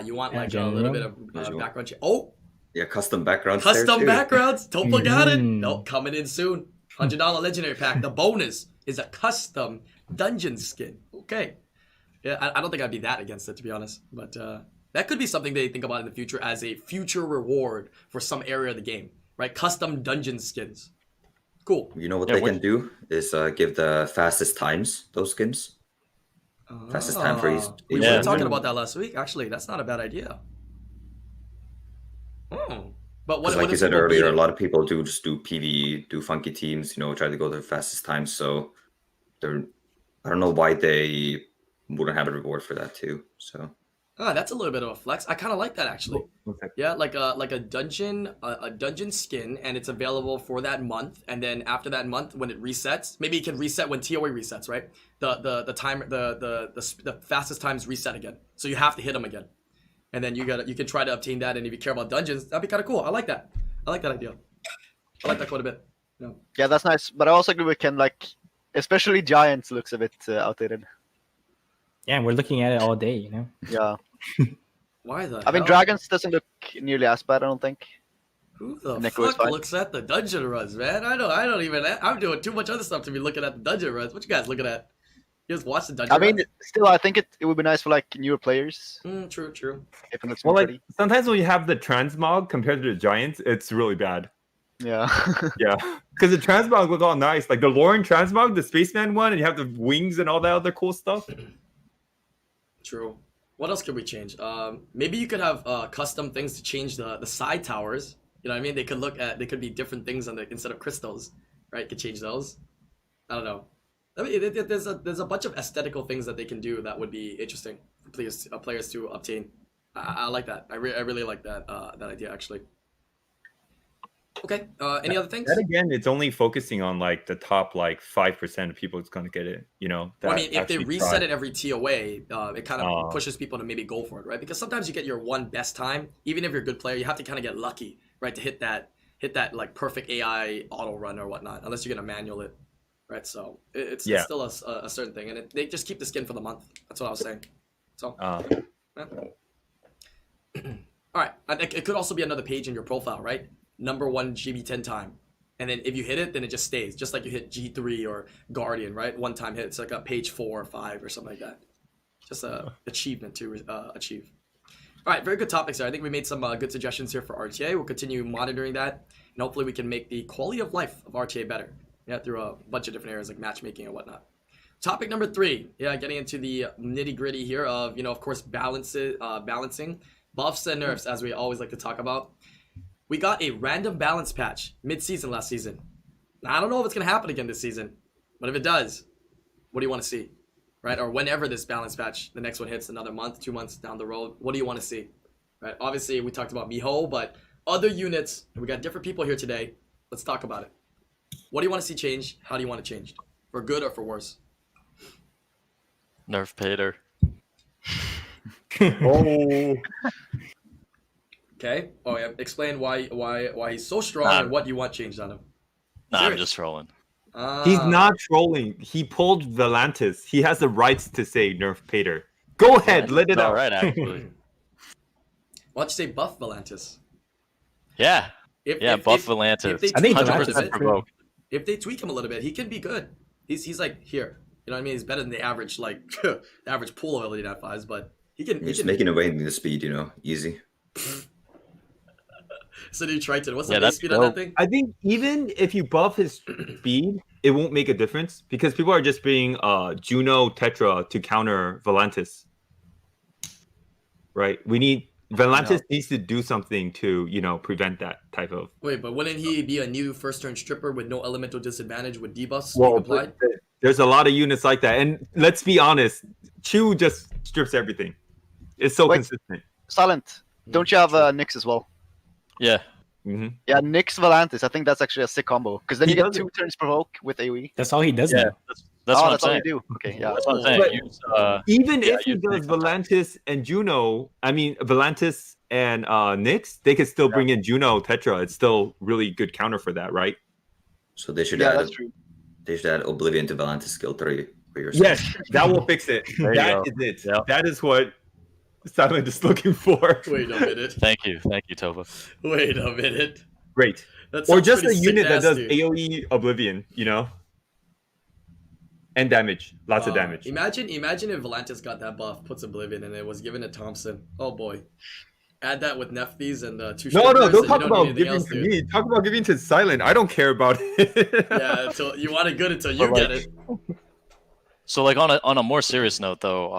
You want like a general. little bit of Visual. background change. Oh, Yeah, custom backgrounds. there, custom too. backgrounds. Topa got it. Mhm. Nope, coming in soon. $100 legendary pack. The bonus is a custom dungeon skin. Okay. Yeah, I don't think I'd be that against it, to be honest. But that could be something they think about in the future as a future reward for some area of the game, right? Custom dungeon skins. Cool. You know what Yeah, they can do is give the fastest times those skins. Fastest time for each. We Yeah. were talking about that last week. Actually, that's not a bad idea. But what Like you if said people earlier, beat a it? lot of people do just do PvE, do funky teams, try to go their fastest times. So I don't know why they wouldn't have a reward for that too. So That's a little bit of a flex. I kind of like that actually. Okay. Yeah, like a dungeon skin, and it's available for that month. And then after that month, when it resets, maybe it can reset when TOA resets, right? The time the fastest times reset again, so you have to hit them again, and then you can try to obtain that. And if you care about dungeons, that'd be kind of cool. I like that. I like that idea. I like that quite a bit. Yeah, that's nice. But I also agree with Ken, like, especially Giants looks a bit outdated. Yeah, we're looking at it all day, Yeah. Why the? I mean, hell? Dragons doesn't look nearly as bad, I don't think. Who the Neko is fuck fine. looks at the dungeon runs, man? I don't even. I'm doing too much other stuff to be looking at the dungeon runs. What you guys looking at? You guys watch the dungeon I mean, runs? still, I think it would be nice for like newer players True. if it looks Well, more like pretty. sometimes when you have the transmog compared to the Giants, it's really bad. Yeah. Yeah, because the transmog look all nice, like the Lauren transmog, the spaceman one, and you have the wings and all that other cool stuff. True. What else could we change? Maybe you could have custom things to change the side towers. You know what I mean? They could be different things instead of crystals, right? Could change those. I don't know. I mean, there's a bunch of aesthetical things that they can do that would be interesting for players to obtain. I like that. I really like that that idea actually. Okay. Any other things? That again, it's only focusing on like the top like 5% of people that's gonna get it. Well, I mean, if they actually reset try. it every TOA, it kind of pushes people to maybe go for it, right? Because sometimes you get your one best time, even if you're a good player, you have to kind of get lucky, right, to hit that like perfect AI auto run or whatnot, unless you're gonna manual it, right? So it's still a certain thing, and they just keep the skin for the month. That's what I was saying. So, yeah. All right, it could also be another page in your profile, right? #1 GB10 time, and then if you hit it, then it just stays, just like you hit G3 or Guardian, right? One time hit, it's like a page 4 or 5 or something like that. Just a achievement to achieve. All right, very good topics there. I think we made some good suggestions here for RTA. We'll continue monitoring that, and hopefully we can make the quality of life of RTA better. Yeah, through a bunch of different areas like matchmaking and whatnot. Topic number 3. Yeah, getting into the nitty gritty here of, of course, balancing buffs and nerfs, as we always like to talk about. We got a random balance patch mid-season last season. Now, I don't know if it's going to happen again this season, but if it does, what do you want to see? Right? Or whenever this balance patch, the next one hits another month, 2 months down the road, what do you want to see? Right? Obviously, we talked about Miho, but other units, and we got different people here today. Let's talk about it. What do you want to see change? How do you want it changed? For good or for worse? Nerf Pater. Oh. Okay. Oh yeah. Explain why he's so strong and what you want changed on him. Nah, I'm Serious? just trolling. He's not trolling. He pulled Volantis. He has the rights to say Nerf Pater. Go ahead, let it All out. right, actually. Why don't you say buff Volantis? Yeah. If Buff they- Volantis. if they I think tweak him a Volantis little is bit, provoke. if they tweak him a little bit, he can be good. He's like here. You know what I mean? He's better than the average the average pool of LED fives, but he can. Just making away in the speed, easy. So do you Triton? What's Yeah, the base that's speed on that dope. thing? I think even if you buff his speed, it won't make a difference because people are just bringing Juno Tetra to counter Volantis. Right? Volantis needs to do something to, prevent that type of. Wait, but wouldn't he be a new first turn stripper with no elemental disadvantage with debuffs Well, being applied? there's a lot of units like that. And let's be honest, Chu just strips everything. It's so Wait. consistent. Silent. Don't you have Nyx as well? Yeah. Hmm. Yeah, Nyx Volantis. I think that's actually a sick combo because then He you get does 2 turns provoke with AoE. That's all he does Yeah. now. That's oh, what that's I'm all saying. you do. Okay, yeah. That's what I'm saying. But- Use, Even Yeah, if he you does think sometimes. Volantis and Juno, Volantis and Nyx, they could still bring in Juno Tetra. It's still really good counter for that, right? So they should Yeah, add that's true. they should add Oblivion to Volantis skill 3 for your Yes, that will fix it. There you That go. is it. Yeah. That is what Silent is looking for. Wait a minute. Thank you, Tova. Wait a minute. Great. That Or sounds just a pretty sick unit that does nasty. AoE Oblivion, and damage. Lots of damage. Imagine if Volantis got that buff, puts Oblivion, and it was given to Thompson. Oh boy. Add that with Nephthys and 2 No, strippers, don't and talk you about need anything giving else, to dude. me. Talk about giving to Silent. I don't care about it. Yeah, until you want it good until you But, get like, it. So like on a more serious note though,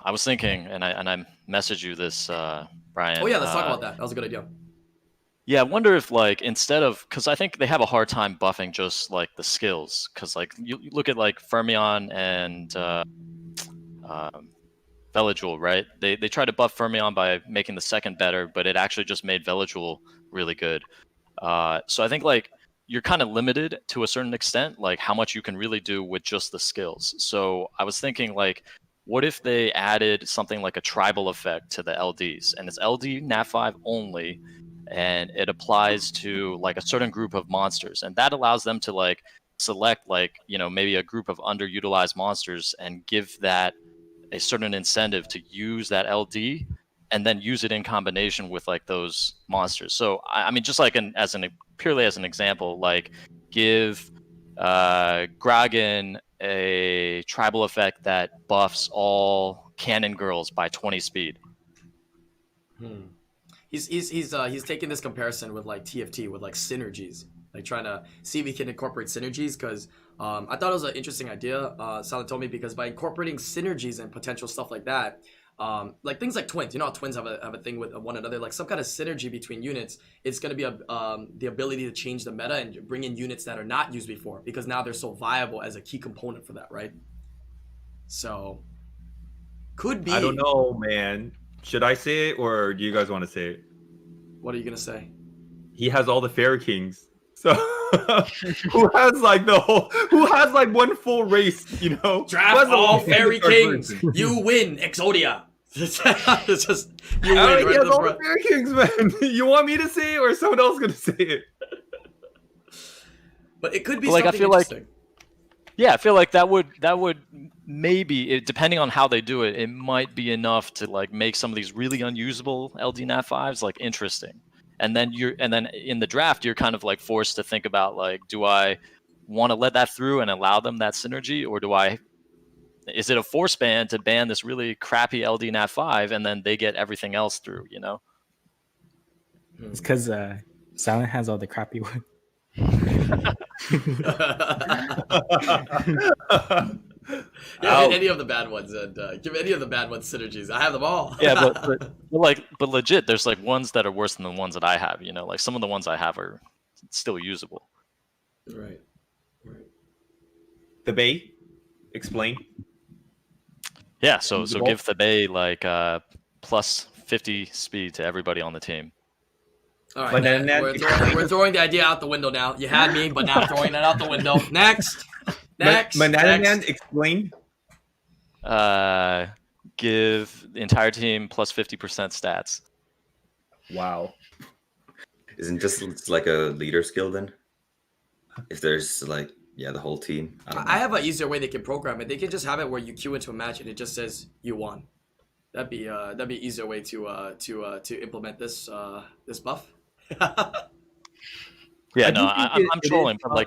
I was thinking, and I messaged you this, Brian. Oh yeah, let's talk about that. That was a good idea. Yeah, I wonder if like instead of, because I think they have a hard time buffing just like the skills, because like you look at like Fermion and Veligul, right? They tried to buff Fermion by making the second better, but it actually just made Veligul really good. So I think like you're kind of limited to a certain extent, like how much you can really do with just the skills. So I was thinking like, what if they added something like a tribal effect to the LDs, and it's LD Nat5 only, and it applies to like a certain group of monsters, and that allows them to like select like maybe a group of underutilized monsters and give that a certain incentive to use that LD and then use it in combination with like those monsters. So I mean, just like purely as an example, like give Gragan a tribal effect that buffs all cannon girls by 20 speed. He's taking this comparison with like TFT with like synergies, like trying to see if he can incorporate synergies, because I thought it was an interesting idea. Silent told me, because by incorporating synergies and potential stuff like that, like things like twins, how twins have a thing with one another, like some kind of synergy between units, it's going to be the ability to change the meta and bring in units that are not used before, because now they're so viable as a key component for that, right? So could be. I don't know, man. Should I say it or do you guys want to say it? What are you gonna say? He has all the Fairy Kings. So who has like one full race, Who Draft has a all long Fairy card Kings. version? You win, Exodia. It's just you win. He Right has in the all the front. Fairy Kings, man. You want me to say it or someone else gonna say it? But it could be But, like, I something feel like- interesting. Yeah, I feel like that would maybe, depending on how they do it, it might be enough to like make some of these really unusable LD Nat 5s like interesting. and then in the draft you're kind of like forced to think about like, do I want to let that through and allow them that synergy, or is it a force ban to ban this really crappy LD Nat 5 and then they get everything else through, you know? It's because Silent has all the crappy ones. Yeah, any of the bad ones, and give any of the bad ones synergies. I have them all. Yeah, but legit, there's like ones that are worse than the ones that I have. You know, like some of the ones I have are still usable. Right. The Bay, explain. Yeah, so give the Bay like plus 50 speed to everybody on the team. All right, we're throwing the idea out the window now. You had me, but now I'm throwing it out the window. Next. Manananan, explain. Give the entire team plus 50% stats. Wow. Isn't just like a leader skill then? If there's like, yeah, the whole team. I have an easier way they can program it. They can just have it where you queue into a match and it just says you won. That'd be an easier way to implement this buff. Yeah, no, I'm trolling, but like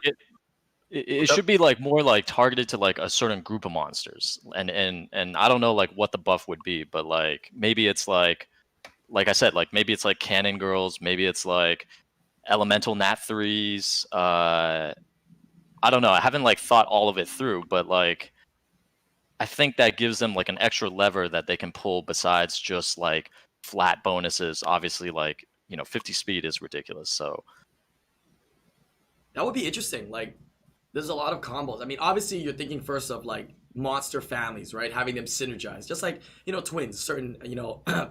it should be like more like targeted to like a certain group of monsters, and I don't know like what the buff would be, but like maybe it's like I said, like maybe it's like cannon girls, maybe it's like elemental nat 3s. I don't know. I haven't like thought all of it through, but like I think that gives them like an extra lever that they can pull besides just like flat bonuses. Obviously, like 50 speed is ridiculous. So that would be interesting. Like, there's a lot of combos. I mean, obviously, you're thinking first of like monster families, right? Having them synergize, just like twins. Certain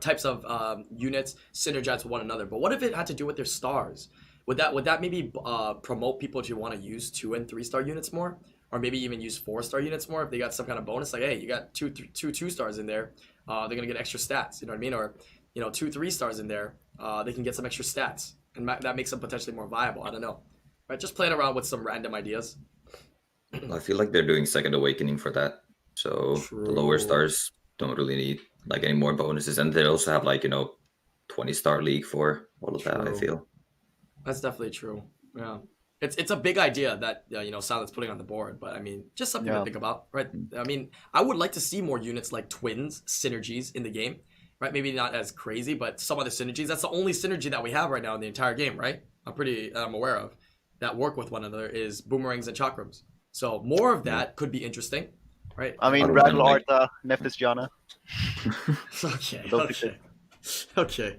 types of units synergize with one another. But what if it had to do with their stars? Would that maybe promote people to want to use 2 and 3 star units more, or maybe even use 4 star units more if they got some kind of bonus? Like, hey, you got two 2 stars in there, they're gonna get extra stats. You know what I mean? Or 2 3 stars in there, they can get some extra stats, and that makes them potentially more viable. I don't know. Right? Just playing around with some random ideas. I feel like they're doing Second Awakening for that, so True. the lower stars don't really need like any more bonuses, and they also have like 20-star league for all of that. I True. feel That's definitely true. Yeah, it's a big idea that Silent's putting on the board, but I mean, just something to think about, right? I mean, I would like to see more units like twins synergies in the game, right? Maybe not as crazy, but some other synergies. That's the only synergy that we have right now in the entire game, right? I'm aware of that work with one another is boomerangs and chakrams. So more of that could be interesting, right? I mean, I don't Ragnar mind, Arta, Nephthys Jana. Okay.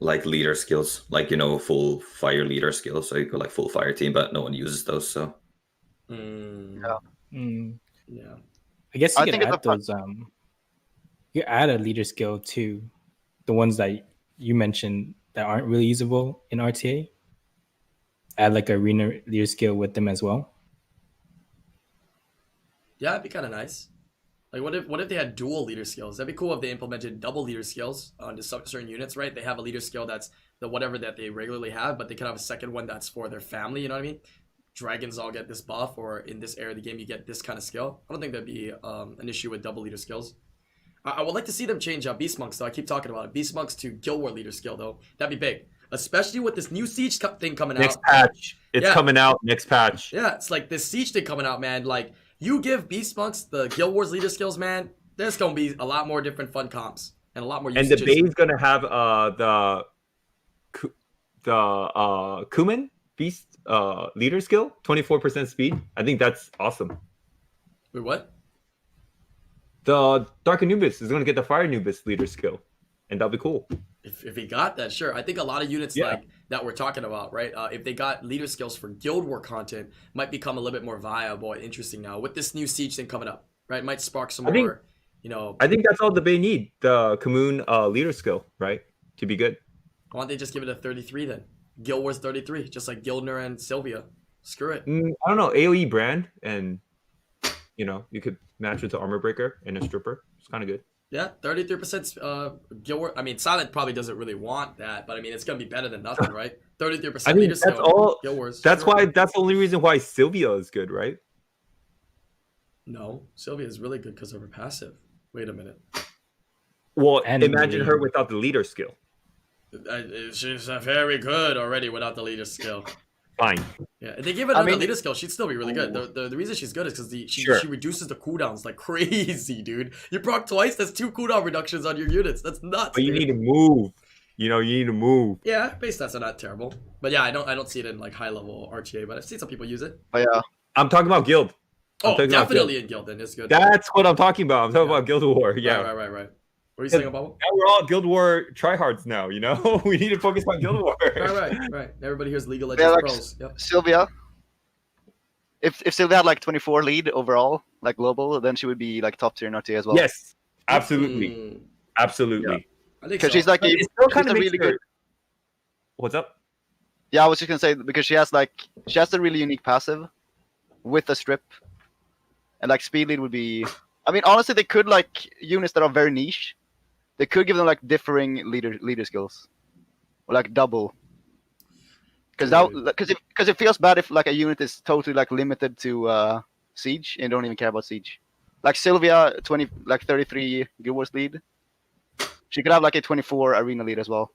like leader skills, like full fire leader skills, so you go like full fire team, but no one uses those. So Yeah. I guess you could add those. You add a leader skill to the ones that you mentioned that aren't really usable in RTA. Add like arena leader skill with them as well. Yeah, it'd be kind of nice. Like, what if they had dual leader skills? That'd be cool if they implemented double leader skills onto certain units, right? They have a leader skill that's the whatever that they regularly have, but they could have a second one that's for their family. You know what I mean? Dragons all get this buff, or in this area of the game, you get this kind of skill. I don't think that'd be an issue with double leader skills. I would like to see them change Beast Monks, though. I keep talking about it. Beast Monks to Guild War leader skill, though. That'd be big. Especially with this new Siege thing coming out. Next patch. It's coming out next patch. Yeah, it's like this Siege thing coming out, man. Like, you give Beast Monks the Guild Wars leader skills, man, there's going to be a lot more different fun comps. And a lot more usages. And the Bay's going to have the Kuman Beast leader skill, 24% speed. I think that's awesome. Wait, what? The Dark Anubis is going to get the Fire Anubis leader skill. And that'll be cool. If he got that, sure. I think a lot of units like that we're talking about, right? If they got leader skills for Guild War content, might become a little bit more viable and interesting now with this new Siege thing coming up, right? Might spark some more, I think that's all the Bay need, the Commune leader skill, right? To be good. Why don't they just give it a 33 then? Guild Wars 33, just like Gildner and Sylvia. Screw it. I don't know, AoE brand, and you could match with the Armor Breaker and a Stripper. It's kind of good. Yeah, 33% Guild War. I mean, Silent probably doesn't really want that, but I mean, it's gonna be better than nothing, right? 33% leader skill. That's all. Guild Wars. That's why. That's the only reason why Sylvia is good, right? No, Sylvia is really good because of her passive. Wait a minute. Well, And imagine her without the leader skill. She's very good already without the leader skill. Fine. Yeah, if they give her another leader skill, she'd still be really good. The reason she's good is because she reduces the cooldowns like crazy, dude. You proc twice, that's 2 cooldown reductions on your units. That's nuts. But you need to move. You know, you need to move. Yeah, base stats are not terrible. But yeah, I don't see it in like high level RTA, but I've seen some people use it. But yeah, I'm talking about guild. Oh, definitely in guild then. It's good. That's what I'm talking about. I'm talking about Guild War. Yeah. Right. What are you saying about? Now we're all Guild War tryhards now, you know? We need to focus on Guild War. Right. Everybody here's League of Legends pros. Yep. Sylvia. If Sylvia had like 24 lead overall, like global, then she would be like top tier in RTA as well. Yes, absolutely. Absolutely. I think Because she's like It still kind of really good. What's up? Yeah, I was just gonna say because she has a really unique passive with a strip, and like speed lead would be. I mean, honestly, they could like units that are very niche. They could give them like differing leader skills, or like double. Because it feels bad if like a unit is totally like limited to siege and don't even care about siege. Like Sylvia, 33 Guild Wars lead. She could have like a 24 arena lead as well.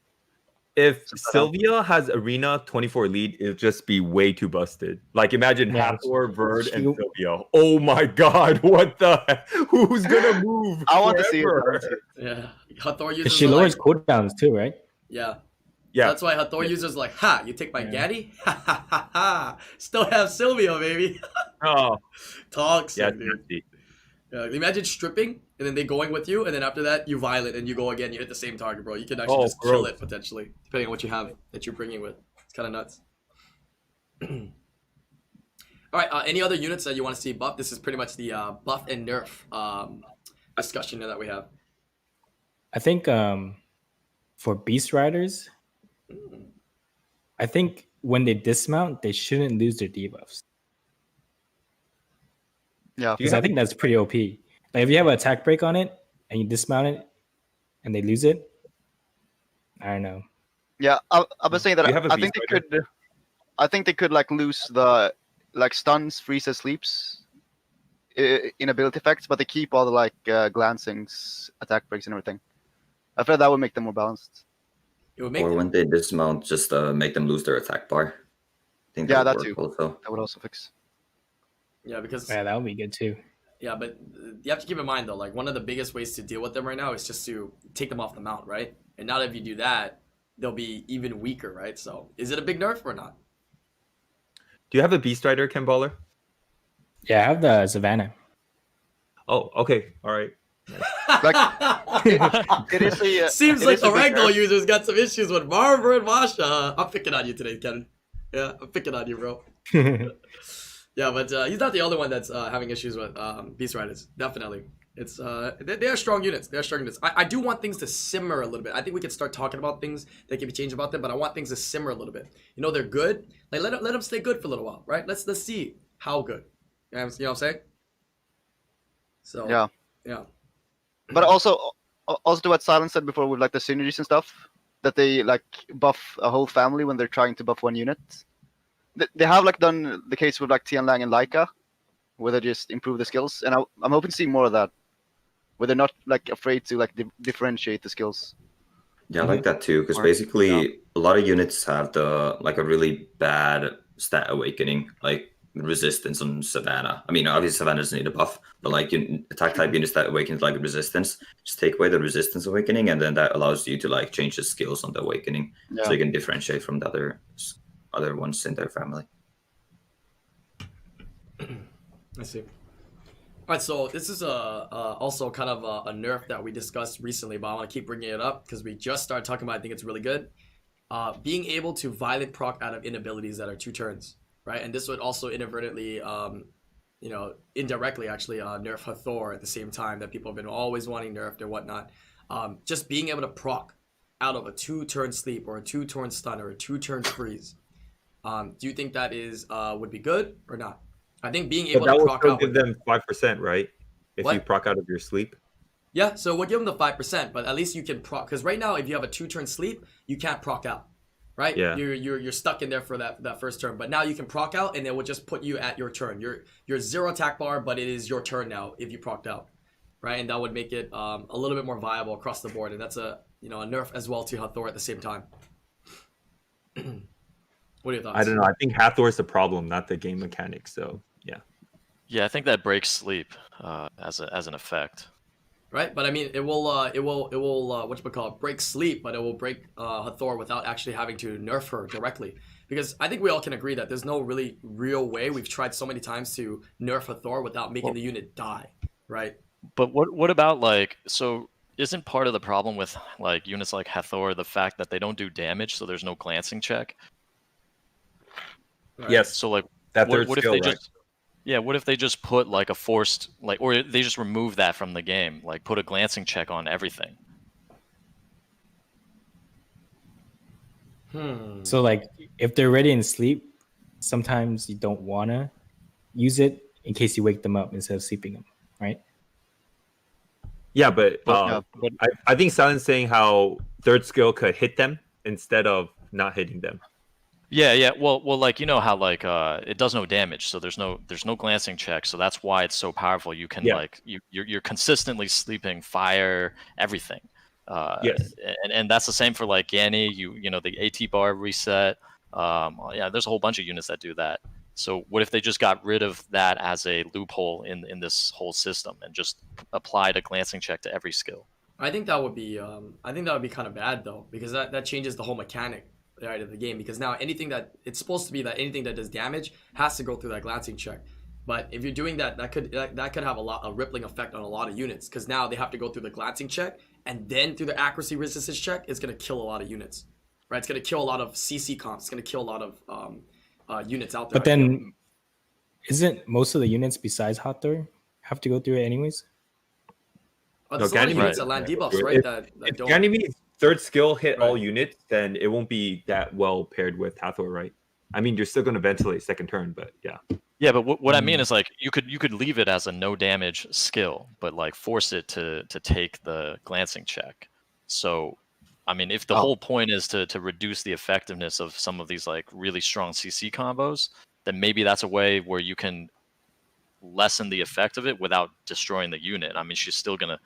If Sylvia has arena 24 lead, it'll just be way too busted. Like imagine Hathor, Verd, and Sylvia. Oh my god, what the heck? Who's gonna move? I want to see forever? it. Yeah, Hathor users. She lowers cooldowns too, right? Yeah. Yeah. That's why Hathor users like, ha, you take my Gaddy? Ha ha ha ha. Still have Sylvia, baby. Oh. Toxic, Yeah, dude. Yeah, imagine stripping and then they going with you, and then after that you violate and you go again. You hit the same target, bro. You can actually just kill it potentially, depending on what you have that you're bringing with. It's kind of nuts. All right. Any other units that you want to see buff? This is pretty much the buff and nerf discussion that we have. I think for Beast Riders, I think when they dismount, they shouldn't lose their debuffs. Yeah, Because I think that's pretty OP. Like if you have an attack break on it and you dismount it and they lose it, I don't know. Yeah, I've been saying that. Do you have a I think they could. I think they could like lose the like stuns, freezes, sleeps, in ability effects, but they keep all the like glancings, attack breaks, and everything. I feel that would make them more balanced. It would make Or them, when they dismount, just make them lose their attack bar. I think Yeah, that that would too. work also. That would also fix. yeah, because Yeah, that would be good too. yeah, but you have to keep in mind though, like one of the biggest ways to deal with them right now is just to take them off the mount, right? And now that if you do that, they'll be even weaker, right? So is it a big nerf or not? Do you have a Beast Rider, Ken Baller? Yeah, I have the Savannah. Oh, okay. All right. Like it is a. Seems it like is the a big ragdoll nerf. users got some issues with Marver and Masha. I'm picking on you today, Kevin. Yeah, I'm picking on you, bro. Yeah, but he's not the only one that's having issues with Beast Riders. Definitely. It's they are strong units. They are strong units. I do want things to simmer a little bit. I think we can start talking about things that can be changed about them, but I want things to simmer a little bit. You know, they're good. Like let them stay good for a little while, right? Let's see how good. You know what I'm saying? So yeah. But also to what Silence said before with like the synergies and stuff, that they like buff a whole family when they're trying to buff one unit. They have like done the case with like Tian Lang and Laika, where they just improve the skills, and I'm hoping to see more of that, where they're not like afraid to like differentiate the skills. Yeah, I like that too, because Or- basically a lot of units have the like a really bad stat awakening, like resistance on Savannah. I mean, obviously Savannah doesn't need a buff, but like attack type units that awakens like resistance, just take away the resistance awakening, and then that allows you to like change the skills on the awakening, so you can differentiate from the other ones in their family. I see. All right, so this is also kind of a nerf that we discussed recently, but I want to keep bringing it up because we just started talking about it. I think it's really good. Being able to violent proc out of inabilities that are 2 turns, right? And this would also inadvertently, indirectly actually nerf Hathor at the same time that people have been always wanting nerfed and whatnot. Just being able to proc out of a 2-turn sleep or a 2-turn stun or a 2-turn freeze. Do you think that is would be good or not? I think being able But that to will proc still out give them 5%, right? If What? you proc out of your sleep. Yeah, so we'll give them the 5%, but at least you can proc, because right now if you have a 2-turn sleep, you can't proc out, right? Yeah. You're stuck in there for that first turn, but now you can proc out and it will just put you at your turn. You're 0 attack bar, but it is your turn now if you procced out, right? And that would make it a little bit more viable across the board. And that's a nerf as well to Hathor at the same time. What are your thoughts? I don't know. I think Hathor is the problem, not the game mechanics. So yeah. Yeah, I think that breaks sleep as an effect. Right, but I mean, it will whatchamacallit, break sleep, but it will break Hathor without actually having to nerf her directly. Because I think we all can agree that there's no really real way. We've tried so many times to nerf Hathor without making the unit die, right? But what about like, so isn't part of the problem with like units like Hathor the fact that they don't do damage, so there's no glancing check? Right. Yes. So like, That what, third what skill, if they right? just, yeah, what if they just put like a forced, like, or they just remove that from the game, like put a glancing check on everything? So like if they're ready in sleep, sometimes you don't want to use it in case you wake them up instead of sleeping them, right? Yeah, but Yeah. I think Silent's saying how third skill could hit them instead of not hitting them. Yeah. Well, like you know how like it does no damage, so there's no glancing check, so that's why it's so powerful. You can like you're consistently sleeping fire everything. Yes. And that's the same for like Ganny. You know the AT bar reset. Yeah, there's a whole bunch of units that do that. So what if they just got rid of that as a loophole in this whole system and just applied a glancing check to every skill? I think that would be kind of bad though, because that changes the whole mechanic, right, of the game. Because now anything that it's supposed to be that anything that does damage has to go through that glancing check. But if you're doing that, that could have a rippling effect on a lot of units, because now they have to go through the glancing check and then through the accuracy resistance check. It's gonna kill a lot of units, right? It's gonna kill a lot of CC comps. It's gonna kill a lot of units out there. But then, isn't most of the units besides Hathor have to go through it anyways? There's No, a lot of Ganymede- units that land debuffs, right? If- that If don't. Ganymede's third skill hit all Right. units, then it won't be that well paired with Hathor, right? I mean, you're still going to ventilate second turn, but yeah. Yeah, but what I mean is like you could leave it as a no damage skill, but like force it to take the glancing check. So, I mean, if the whole point is to reduce the effectiveness of some of these like really strong CC combos, then maybe that's a way where you can lessen the effect of it without destroying the unit. I mean, she's still gonna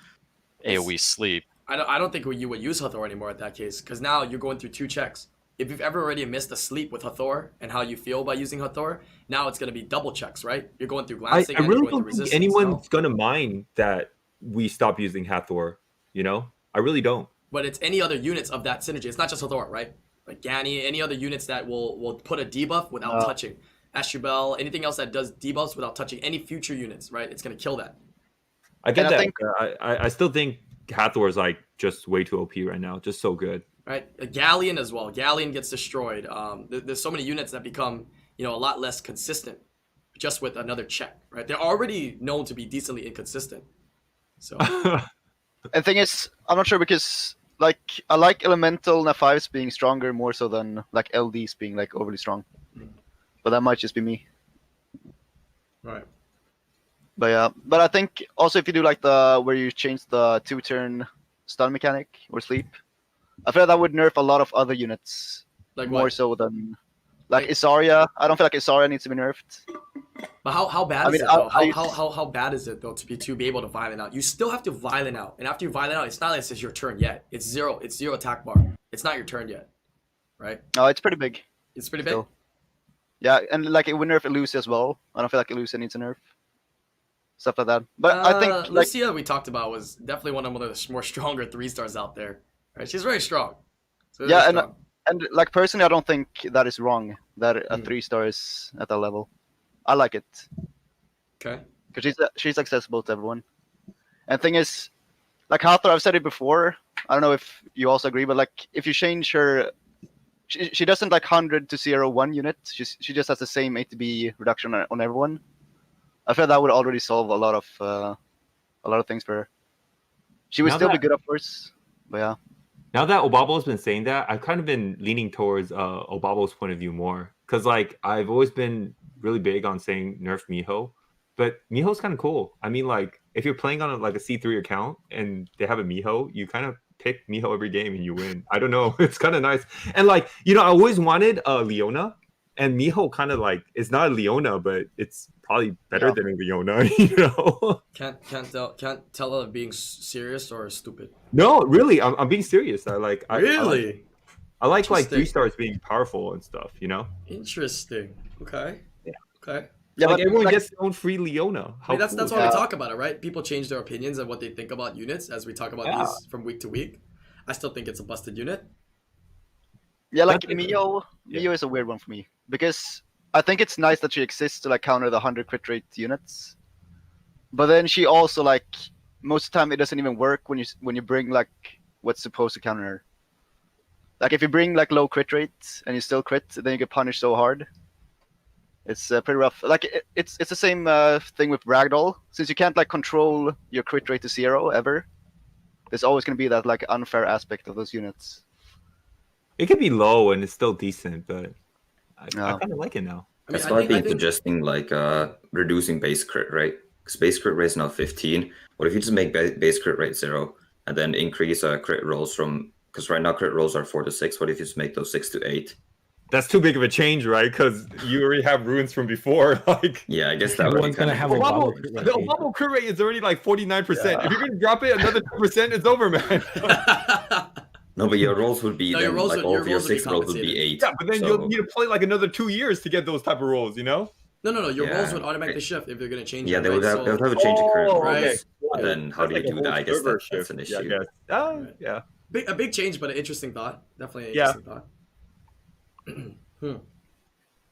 AOE sleep. I don't think you would use Hathor anymore at that case, because now you're going through two checks. If you've ever already missed a sleep with Hathor and how you feel by using Hathor, now it's going to be double checks, right? You're going through I glancing and really you're going don't through think resistance. anyone's going to mind that we stop using Hathor, you know? I really don't. But it's any other units of that synergy. It's not just Hathor, right? Like Ganny, any other units that will put a debuff without touching. Astrubel, anything else that does debuffs without touching any future units, right? It's going to kill that. I get And I that. think- I still think Hathor is like just way too OP right now. Just so good. Right, a Galleon as well. Galleon gets destroyed. There's so many units that become, a lot less consistent just with another check. Right, they're already known to be decently inconsistent. So And thing is, I'm not sure because like I like elemental N5s being stronger more so than like LDs being like overly strong. But that might just be me. right, But yeah, but I think also if you do like the where you change the 2-turn stun mechanic or sleep, I feel like that would nerf a lot of other units like more what? so than like Isaria. I don't feel like Isaria needs to be nerfed. But how bad I is mean, it though? I- How bad is it though to be able to violent out? You still have to violent out, and after you violent out, it's not like it's your turn yet. It's zero attack bar. It's not your turn yet, right? No, it's pretty big. It's pretty big. Still. Yeah, and like it would nerf Elusia as well. I don't feel like Elusia needs a nerf. Stuff like that. But I think like Lucia we talked about was definitely one of the more stronger 3-stars out there. Right, she's very strong. So Yeah, very strong. and like personally, I don't think that is wrong that a 3-star is at that level. I like it Okay. because she's accessible to everyone. And thing is, like Hathor, I've said it before. I don't know if you also agree, but like if you change her, she doesn't like 100 to 0-1 unit. She just has the same ATB reduction on everyone. I feel that would already solve a lot of things for her. She would Now still be that- good, of course. But yeah. Now that Obabo's been saying that, I've kind of been leaning towards Obabo's point of view more. Because, like, I've always been really big on saying nerf Miho. But Miho's kind of cool. I mean, like, if you're playing on a C3 account and they have a Miho, you kind of pick Miho every game and you win. I don't know. It's kind of nice. And, like, I always wanted Leona. and Miho kind of like it's not a Leona, but it's probably better Yeah. than a Leona, you know. Can't tell if being serious or stupid. No, really, I'm being serious. I like Really? I like Interesting. 3 stars being powerful and stuff, you know. Interesting. Okay. Yeah. Okay. Yeah, Like but everyone like, gets their own free Leona. I mean, that's cool is why that? we talk about it, right? People change their opinions and what they think about units as we talk about Yeah. these from week to week. I still think it's a busted unit. yeah, like That's- Mio is a weird one for me because I think it's nice that she exists to like counter the 100 crit rate units, but then she also like most of the time it doesn't even work when you bring like what's supposed to counter her. Like if you bring like low crit rate and you still crit, then you get punished so hard. It's pretty rough. Like it's the same thing with Ragdoll. Since you can't like control your crit rate to 0 ever, there's always going to be that like unfair aspect of those units. It could be low and it's still decent, but I Yeah. kind of like it now. I mean, That's I why I've think, I been think suggesting like reducing base crit rate. Because base crit rate is now 15. What if you just make base crit rate 0 and then increase crit rolls from? Because right now crit rolls are 4 to 6. What if you just make those 6 to 8? That's too big of a change, right? Because you already have runes from before. Like Yeah, I guess that would be Everyone's gonna kind have of a cool. bubble the crit rate, dude. bubble crit rate is already like 49%. Yeah. If you're gonna drop it another 2%, it's over, man. No, but your rolls would be No, your then, rolls like would- all your of your rolls would be 6 rolls would be compensated. 8. Yeah, but then so, you'll need to play like another 2 years to get those type of rolls, you know? no. Your rolls Yeah. would automatically shift if you're gonna change. Yeah, it, they right? would have So- to change the crit Oh, rolls. right. But then how do you That's like a do that? whole I guess server that's shift, an yeah, issue. I guess. Oh, Right. yeah. a big change, but an interesting thought. Definitely an Yeah. interesting thought.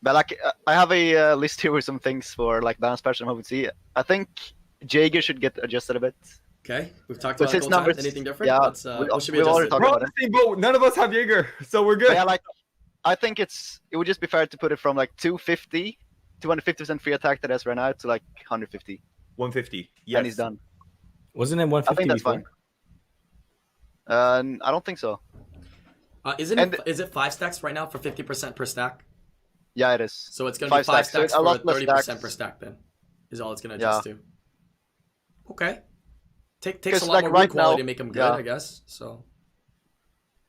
But like I have a list here with some things for like balance patch and see. I think Jaeger should get adjusted a bit. Okay, we've talked But about it since the whole time. numbers- Anything different? yeah, Let's, we- what should be we've already adjusted? talked We're about on the same boat. None of us have Jaeger, so we're But good. yeah, like I think it would just be fair to put it from like 250% free attack that has right now to like 150, 150. Yes. and he's done. Wasn't it I 150 think that's before? fine. I don't think so. Isn't it 5 stacks right now for 50% per stack? Yeah, it is. So it's gonna be 5 5 stacks, stacks so a for lot less 30% stacks. per stack. Then is all it's gonna adjust to. Okay. Takes a 'Cause, lot like, more right root quality now- to make them good, yeah. I guess. So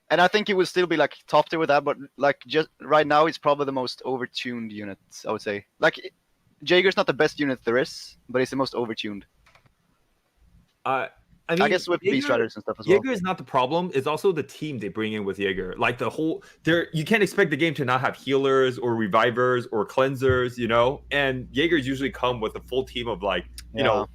And I think he will still be like top tier with that, but like just right now, it's probably the most overtuned unit. I would say. Like Jaeger's not the best unit there is, but it's the most overtuned. I mean, I guess with Jaeger- Beast Riders and stuff as well. Jaeger is not the problem. It's also the team they bring in with Jaeger. Like the whole, you can't expect the game to not have healers or revivers or cleansers, you know. And Jaegers usually come with a full team of like, you know,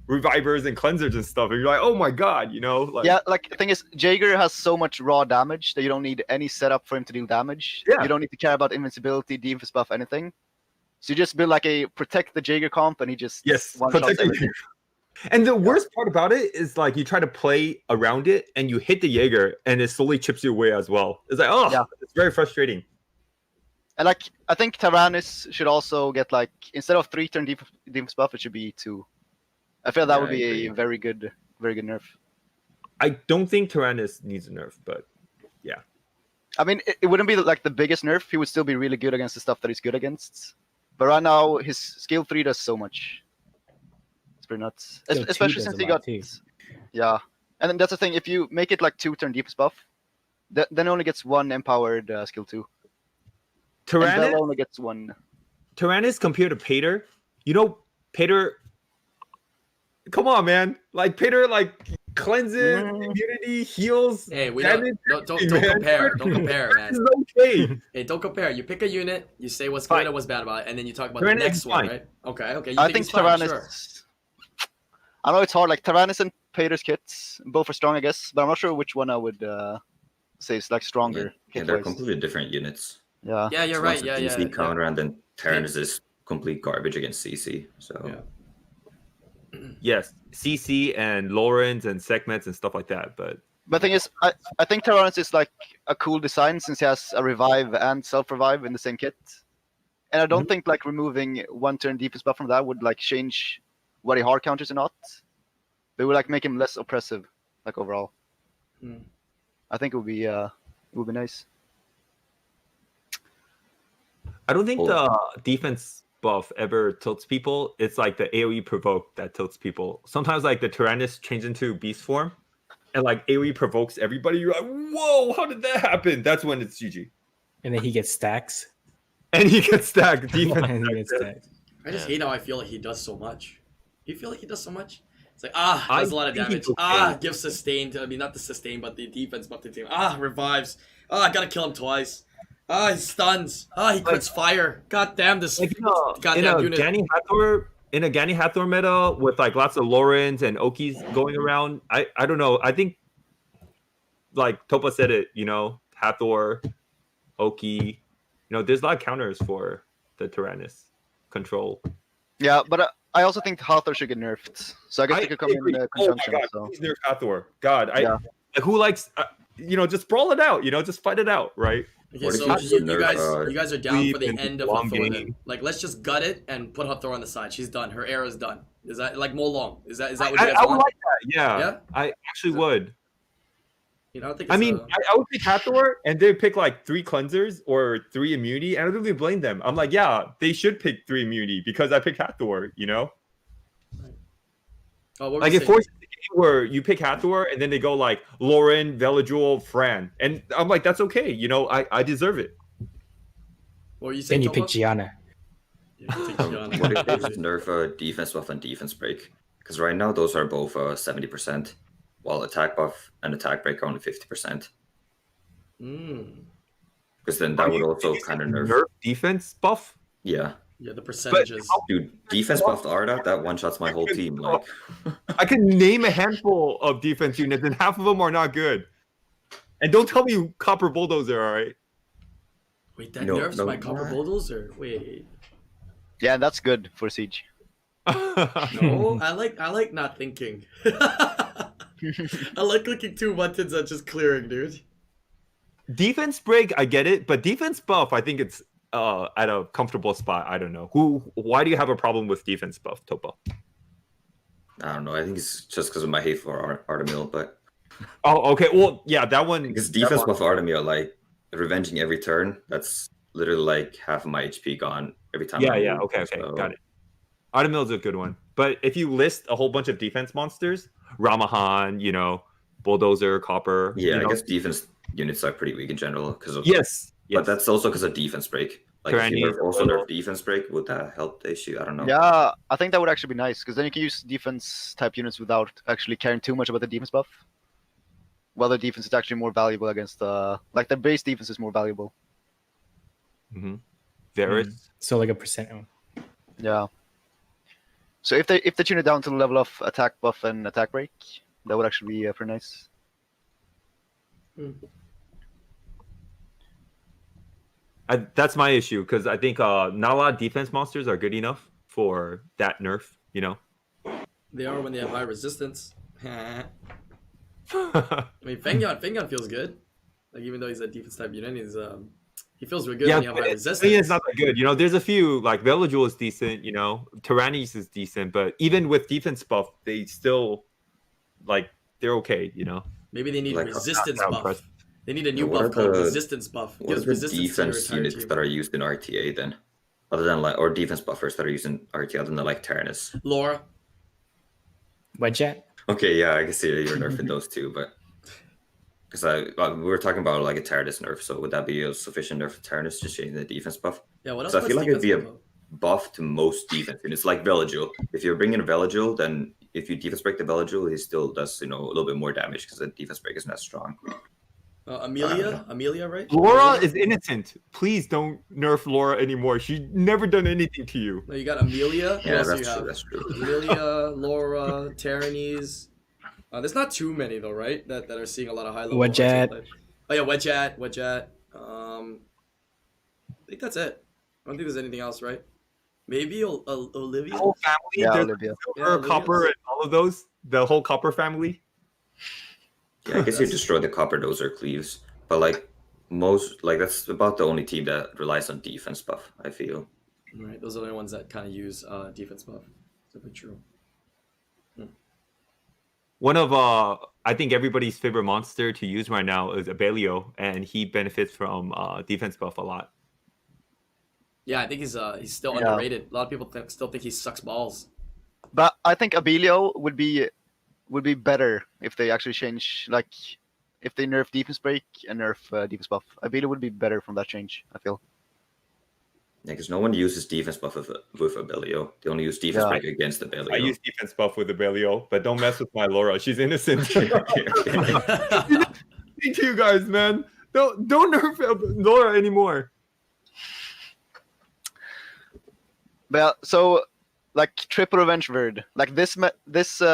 revivers and cleansers and stuff. And you're like, oh my god, you know. Like, Yeah, like the thing is, Jaeger has so much raw damage that you don't need any setup for him to deal damage. Yeah. You don't need to care about invincibility, defense buff, anything. So you just build like a protect the Jaeger comp, and he just yes, one-shots protect everything. Jaeger. And the worst part about it is like you try to play around it and you hit the Jaeger and it slowly chips you away as well. It's like, oh, Yeah. it's very frustrating. And like I think Tyrannus should also get like instead of 3 turn defense buff, it should be 2. I feel that Yeah, would I be agree. a very good nerf. I don't think Tyrannus needs a nerf, but I mean, it wouldn't be like the biggest nerf. He would still be really good against the stuff that he's good against. But right now, his skill 3 does so much. It's pretty nuts. Skill 2 Especially does since a he lot got. too. Yeah. And then that's the thing. If you make it like 2 turn defense buff, then it only gets 1 empowered skill 2. And Tyrannus, Bell only gets 1. Tyrannus compared to Pater, you know, Pater. Come on, man! Like Pater, like cleanses, immunity, heals. hey, we damage, don't everything, man. compare. Don't compare, man. It's okay. Hey, don't compare. You pick a unit, you say what's Fine. good and what's bad about it, and then you talk about Tyrannus the next is one, fine. right? Okay. You I think he's fine, Tyrannus. sure. I know it's hard. Like Tyrannus and Pater's kits, both are strong, I guess. But I'm not sure which one I would say is like stronger. Yeah, they're kit-wise. completely different units. Yeah. Yeah, you're So right. one's a Yeah, DC yeah. counter, and then Tyrannus is complete garbage against CC. So Yeah. Yes, CC and Lawrence and segments and stuff like that. But But the thing is, I think Tyrannus is like a cool design since he has a revive and self-revive in the same kit. And I don't think like removing 1 turn defense buff from that would like change what he hard counters or not. They would like make him less oppressive, like overall. Hmm. I think it would be nice. I don't think Oh. the defense buff ever tilts people. It's like the AoE provoke that tilts people. Sometimes like the Tyrannus changes into beast form and like AoE provokes everybody. You're like, whoa, how did that happen? That's when it's GG. And then he gets stacks. And he gets stacked. Defense. And he gets stacked. I just Yeah. hate how I feel like he does so much. Do you feel like he does so much? It's like, I does a lot of think damage. he's okay. Gives sustain to, I mean, not the sustain, but the defense buff to the team. Revives. I gotta kill him twice. He stuns. He crits fire. God damn this Like goddamn unit. In a Gani Hathor meta with like lots of Laurens and Okis going around, I don't know. I think like Topa said it, Hathor, Oki, there's a lot of counters for the Tyrannus control. Yeah, but I also think Hathor should get nerfed. So I guess they could come agree. in Oh my conjunction. god, So. please nerf Hathor. God, Yeah. like, who likes just brawl it out, just fight it out, right? Okay, What if so you just you nerf, guys are down for Sleep the and end of long Hathor then. game. Like, let's just gut it and put Hathor on the side. She's done. Her era's done. Is that like more long? Is that what you guys I would want? like that. Yeah, Yeah? I actually would. You know, I think. I It's, mean, I would pick Hathor, and they'd pick like 3 cleansers or 3 immunity, and I don't really blame them. I'm like, yeah, they should pick 3 immunity because I picked Hathor, what were Like we it saying? forces the game where you pick Hathor, and then they go like Lauren, Veligul, Fran, and I'm like, that's okay, I deserve it. What were you saying? Then you pick Topa? Gianna. Yeah, you pick Gianna. What if they just nerf defense buff and defense break? Because right now those are both 70%, while attack buff and attack break are only 50%. Mm. Because then that would also kind of nerf. defense buff. Yeah, Yeah, the percentages. dude, defense buffed Arda, that one shots my whole team. Like, I can name a handful of defense units, and half of them are not good. And don't tell me Copper Bulldozer, all right? Wait, that No, nerfs no, my Copper what? Bulldozer? Wait. Yeah, and that's good for Siege. No, I like not thinking. I like clicking 2 buttons and just clearing, dude. Defense break, I get it, but defense buff, I think it's at a comfortable spot. I don't know. Why do you have a problem with defense buff, Topa? I don't know. I think it's just because of my hate for Artemil, but Oh, okay. Well, yeah, that one. because defense buff Artemil, like revenging every turn, that's literally like half of my HP gone every time. I Yeah. move, Okay, so- got it. Automil's a good one, but if you list a whole bunch of defense monsters, Ramahan, Bulldozer, Copper. Yeah, I guess defense units are pretty weak in general because of Yes. But that's also because of defense break. Like if you Tyranny, also nerf defense break, would that help the issue? I don't know. Yeah, I think that would actually be nice because then you can use defense type units without actually caring too much about the defense buff. Well, the defense is actually more valuable against the base defense is more valuable. Varus. So like a percent. Yeah. So if they tune it down to the level of attack buff and attack break, that would actually be pretty nice. That's my issue because I think not a lot of defense monsters are good enough for that nerf. They are when they have high resistance. I mean, Fengon feels good. Like even though he's a defense type unit, he feels really good when you have high resistance. It's not that good. There's a few like Veligul is decent. Tyrannus is decent, but even with defense buff, they still they're okay. Maybe they need Like, resistance not buff. impressed. They need a new What buff are called the- resistance buff. What Gives are the resistance to your defense entire units team. that are used in RTA then? Other than or defense buffers that are used in RTA other than Tyrannus? Laura. Wedget. Okay, yeah, I guess you're nerfing those two, but because we were talking about a Tyrannus nerf, so would that be a sufficient nerf for Tyrannus just changing the defense buff? Yeah, what else? So I feel puts like it'd be defense a buff up? buff to most defense units, like Veligul. If you're bringing a Veligul, then if you defense break the Veligul, he still does a little bit more damage because the defense break isn't as strong. Amelia, right? Laura is innocent. Please don't nerf Laura anymore. She's never done anything to you. No, you got Amelia. Who Yeah, else do that's you true. have? That's true. Amelia, Laura, Tyrannus. There's not too many though, right? That are seeing a lot of high level. Wedget. Oh yeah, Wedget. I think that's it. I don't think there's anything else, right? Maybe Olivia. The whole family. Yeah, there's Olivia. Silver, Olivia. Copper, and all of those. The whole Copper family. Yeah, I guess you destroy the Copper Dozer Cleaves, but that's about the only team that relies on defense buff. I feel. Right, those are the only ones that kind of use defense buff. Super true. One of I think everybody's favorite monster to use right now is Abelio, and he benefits from defense buff a lot. Yeah, I think he's still Yeah. underrated. A lot of people still think he sucks balls. But I think Abelio would be better if they actually change if they nerf defense break and nerf defense buff. Abelio would be better from that change, I feel. Yeah, because no one uses defense buff with a Belio. They only use defense Yeah. break against the Belio. I use defense buff with the Belio, but don't mess with my Laura. She's innocent. Okay. Thank you guys, man. Don't nerf Laura anymore. But so, like triple revenge Verd, like this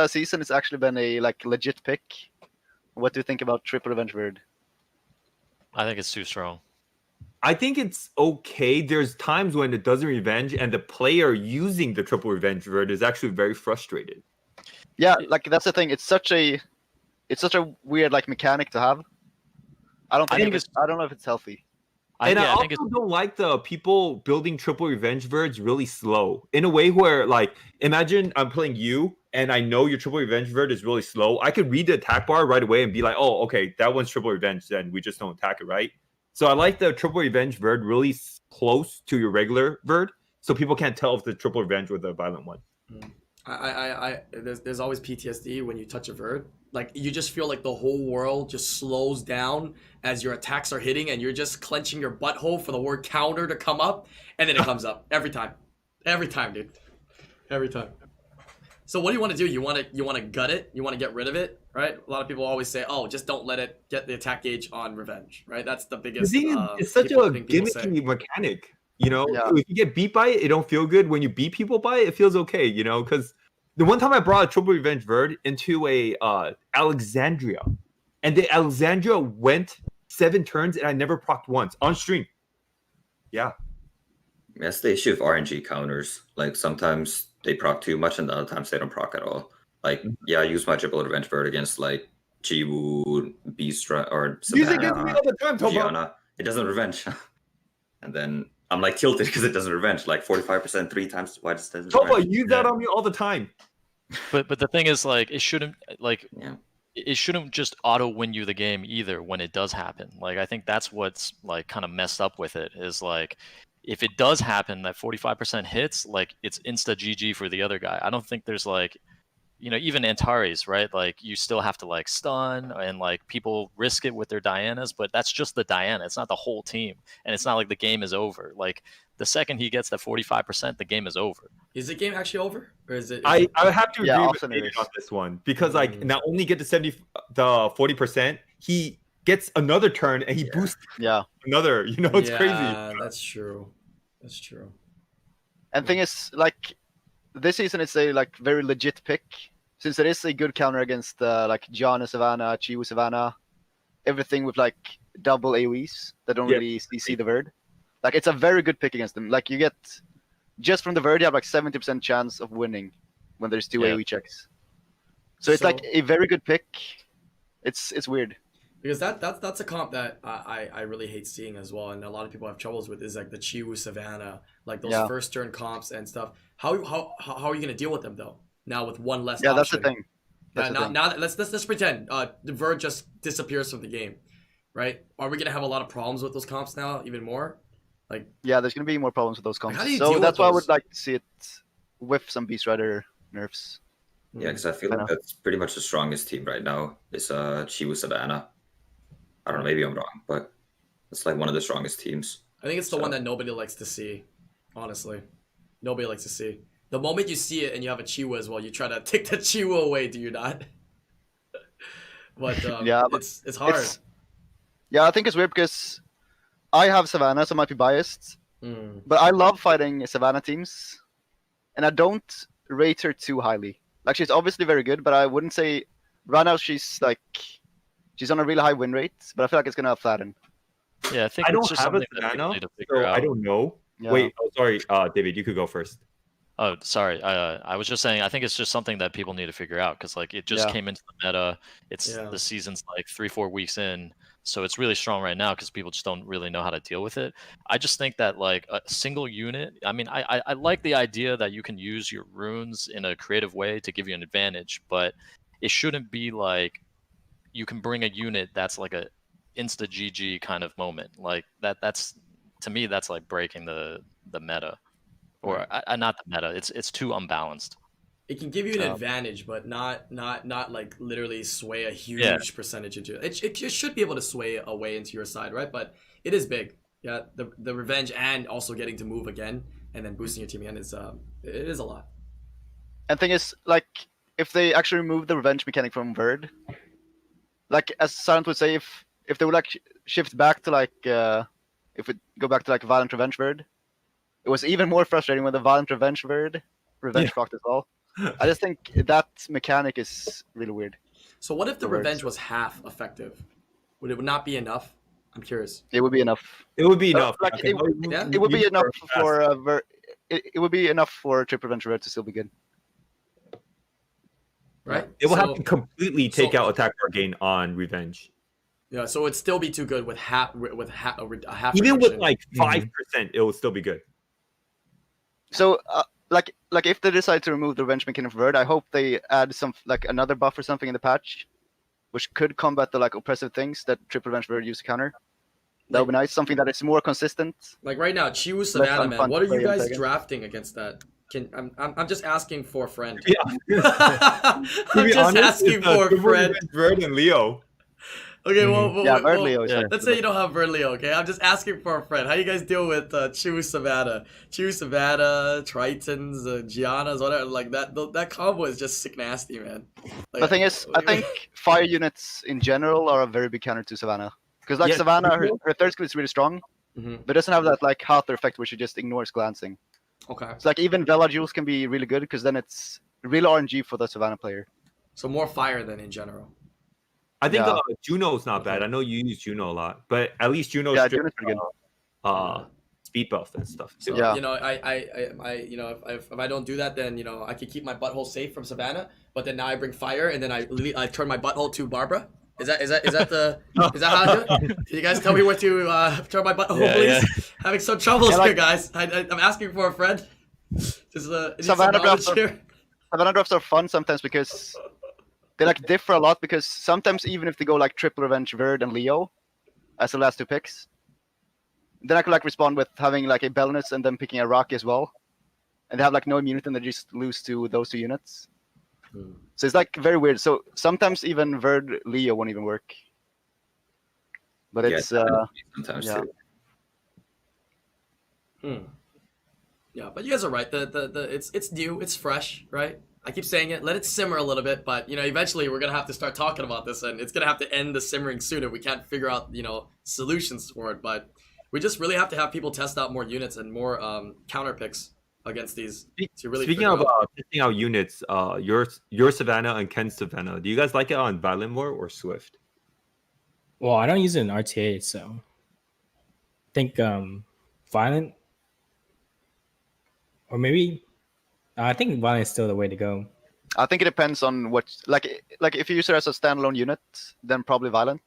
season, it's actually been a like legit pick. What do you think about triple revenge Verd? I think it's too strong. I think it's okay. There's times when it doesn't revenge, and the player using the triple revenge word is actually very frustrated. Yeah, like that's the thing. It's such a weird like mechanic to have. I don't know if it's healthy. And I think also don't like the people building triple revenge birds really slow. In a way where, like, imagine I'm playing you, and I know your triple revenge bird is really slow. I could read the attack bar right away and be like, oh, okay, that one's triple revenge, then we just don't attack it, right? So I like the triple revenge bird really close to your regular bird, so people can't tell if the triple revenge or the violent one. There's always PTSD when you touch a verd. Like, you just feel like the whole world just slows down as your attacks are hitting, and you're just clenching your butthole for the word counter to come up, and then it comes up every time, dude, every time. So what do you want to do? You want to gut it? You want to get rid of it, right? A lot of people always say, "Oh, just don't let it get the attack gauge on revenge," right? That's the biggest. It's such a gimmicky mechanic, you know. Yeah. If you get beat by it, it don't feel good. When you beat people by it, it feels okay, you know. Because the one time I brought a triple revenge verd into a Alexandria, and the Alexandria went 7 turns, and I never procced once on stream. Yeah. That's the issue of RNG counters. Like sometimes they proc too much, and other times they don't proc at all. Like, yeah, I use my triple revenge bird against like Chiwu, Beastra, or Use it against me all the time, Toba. Gianna. It doesn't revenge. And then I'm like tilted because it doesn't revenge. Like 45% 3 times. Why does it? Toba, use that on me all the time. But the thing is, like, it shouldn't Yeah. it shouldn't just auto win you the game either when it does happen. Like, I think that's what's like kind of messed up with it, is like, if it does happen that 45% hits, like, it's insta GG for the other guy. I don't think there's like, you know, even Antares, right? Like, you still have to like stun, and like people risk it with their Dianas, but that's just the Diana. It's not the whole team, and it's not like the game is over. Like, the second he gets that 45%, the game is over. Is the game actually over, or is it? I have to agree with often it David is. on this one, because like not only get the 40%, he gets another turn and he boosts Yeah. another. You know, it's yeah, crazy. That's true. That's true. And thing is, like, this season it's a like very legit pick, since it is a good counter against like Gianna Savannah, Chiwu Savannah, everything with like double AoEs that don't Yeah. really see the Verd. Like, it's a very good pick against them. Like, you get just from the Verd, you have like 70% chance of winning when there's 2 Yeah. AoE checks. So it's like a very good pick. It's weird. Because that's a comp that I really hate seeing as well, and a lot of people have troubles with, is like the Chiwu Savannah, like those Yeah. first turn comps and stuff. How are you gonna deal with them though? Now with one less. Yeah, that's the option? thing. That's the thing. Now let's pretend the Verd just disappears from the game, right? Are we gonna have a lot of problems with those comps now, even more? Like, Yeah, there's gonna be more problems with those comps. how do you deal So with that's why I would those? like to see it with some Beast Rider nerfs. Yeah, because I feel I like know. that's pretty much the strongest team right now is Chiwu Savannah. I don't know, maybe I'm wrong, but it's like one of the strongest teams. I think it's the one that nobody likes to see. Honestly, nobody likes to see. The moment you see it and you have a Chiwu as well, you try to take the Chiwu away. Do you not? But Yeah, but it's hard. Yeah, I think it's weird because I have Savannah, so I might be biased. Mm. But I love fighting Savannah teams, and I don't rate her too highly. Like, she's obviously very good, but I wouldn't say right now she's on a really high win rate. But I feel like it's gonna flatten. Yeah, I think I it's don't just have a something that people Savannah, need to figure so out. I don't know. Yeah. Wait, oh, sorry, David, you could go first. Oh, sorry. I was just saying, I think it's just something that people need to figure out, because like it just Yeah. came into the meta. It's Yeah. the season's like 3-4 weeks in, so it's really strong right now because people just don't really know how to deal with it. I just think that like a single unit. I mean, I like the idea that you can use your runes in a creative way to give you an advantage, but it shouldn't be like you can bring a unit that's like a insta GG kind of moment. Like that's to me that's like breaking the meta. Or not the meta. It's too unbalanced. It can give you an advantage, but not like literally sway a huge percentage into it. It should be able to sway away into your side, right? But it is big. Yeah, the revenge and also getting to move again and then boosting your team again is it is a lot. And thing is, like, if they actually remove the revenge mechanic from Verd, like as Silent would say, if they would like shift back to like if we go back to like Violent Revenge Verd, it was even more frustrating when the Violent Revenge Verd revenge procced as well. I just think that mechanic is really weird. So what if the revenge was half effective? Would it not be enough? I'm curious. It would be enough. It would be enough. Like, Okay, it would be enough for it would be enough for Triple Revenge Verd to still be good. Right? It will So- have to completely take so- out attack power gain on revenge. Yeah, so it'd still be too good with a half a half. Even with reduction. like 5%, it will still be good. So like if they decide to remove the revenge mechanic from Verd, I hope they add some like another buff or something in the patch, which could combat the like oppressive things that Triple Revenge Verd used to counter. That would be nice. Something that is more consistent. Like right now, Chiwu Savannah, man. fun What to are you play guys against. drafting against that? I'm just asking for a friend. Yeah. I'm just asking for a friend. Verd and Leo. Okay, Yeah, Verd Leo. Is yeah. like let's the say you don't have Verd Leo, okay? I'm just asking for a friend. How you guys deal with Chiwu Savannah? Chiwu Savannah, Tritons, Giannas, whatever. Like that combo is just sick nasty, man. Like, The thing is, I think fire units in general are a very big counter to Savannah. Because like Yeah, Savannah, true. her third skill is really strong, Mhm. but doesn't have that like Hathor effect where she just ignores glancing. Okay, It's like even Vela Jules can be really good because then it's real RNG for the Savannah player. so more fire than in general. I think Yeah. Juno's not bad. I know you use Juno a lot, but at least Juno's Yeah, stripped, Juno's pretty good. speed buff and stuff too. So Yeah. you know, I you know, if I don't do that, then you know I could keep my butthole safe from Savannah. But then now I bring fire, and then I turn my butthole to Barbara. Is that the is that how I do it? Can you guys tell me where to turn my butthole, Yeah, please? yeah. Having some troubles Yeah, like- here, guys. I'm asking for a friend. Just need some Savannah knowledge drafts are- here. Savannah drafts are fun sometimes because they like differ a lot. Because sometimes even if they go like Triple Revenge Verd and Leo as the last two picks, then I could like respond with having like a Belnus and then picking a Rocky as well, and they have like no immunity and they just lose to those two units. So it's like very weird. So sometimes even Verd Leo won't even work. But it's sometimes yeah. too. Yeah, but you guys are right. The it's new, it's fresh, right? I keep saying it. Let it simmer a little bit, but you know, eventually we're gonna have to start talking about this, and it's gonna have to end the simmering soon if we can't figure out solutions for it. But we just really have to have people test out more units and more counter picks against these to really. Speaking figure of out. testing out units, your Savannah and Ken's Savannah, do you guys like it on Violent more or Swift? Well, I don't use it in RTA, so I think Violent, or maybe I think Violent is still the way to go. I think it depends on what like if you use it as a standalone unit, then probably Violent.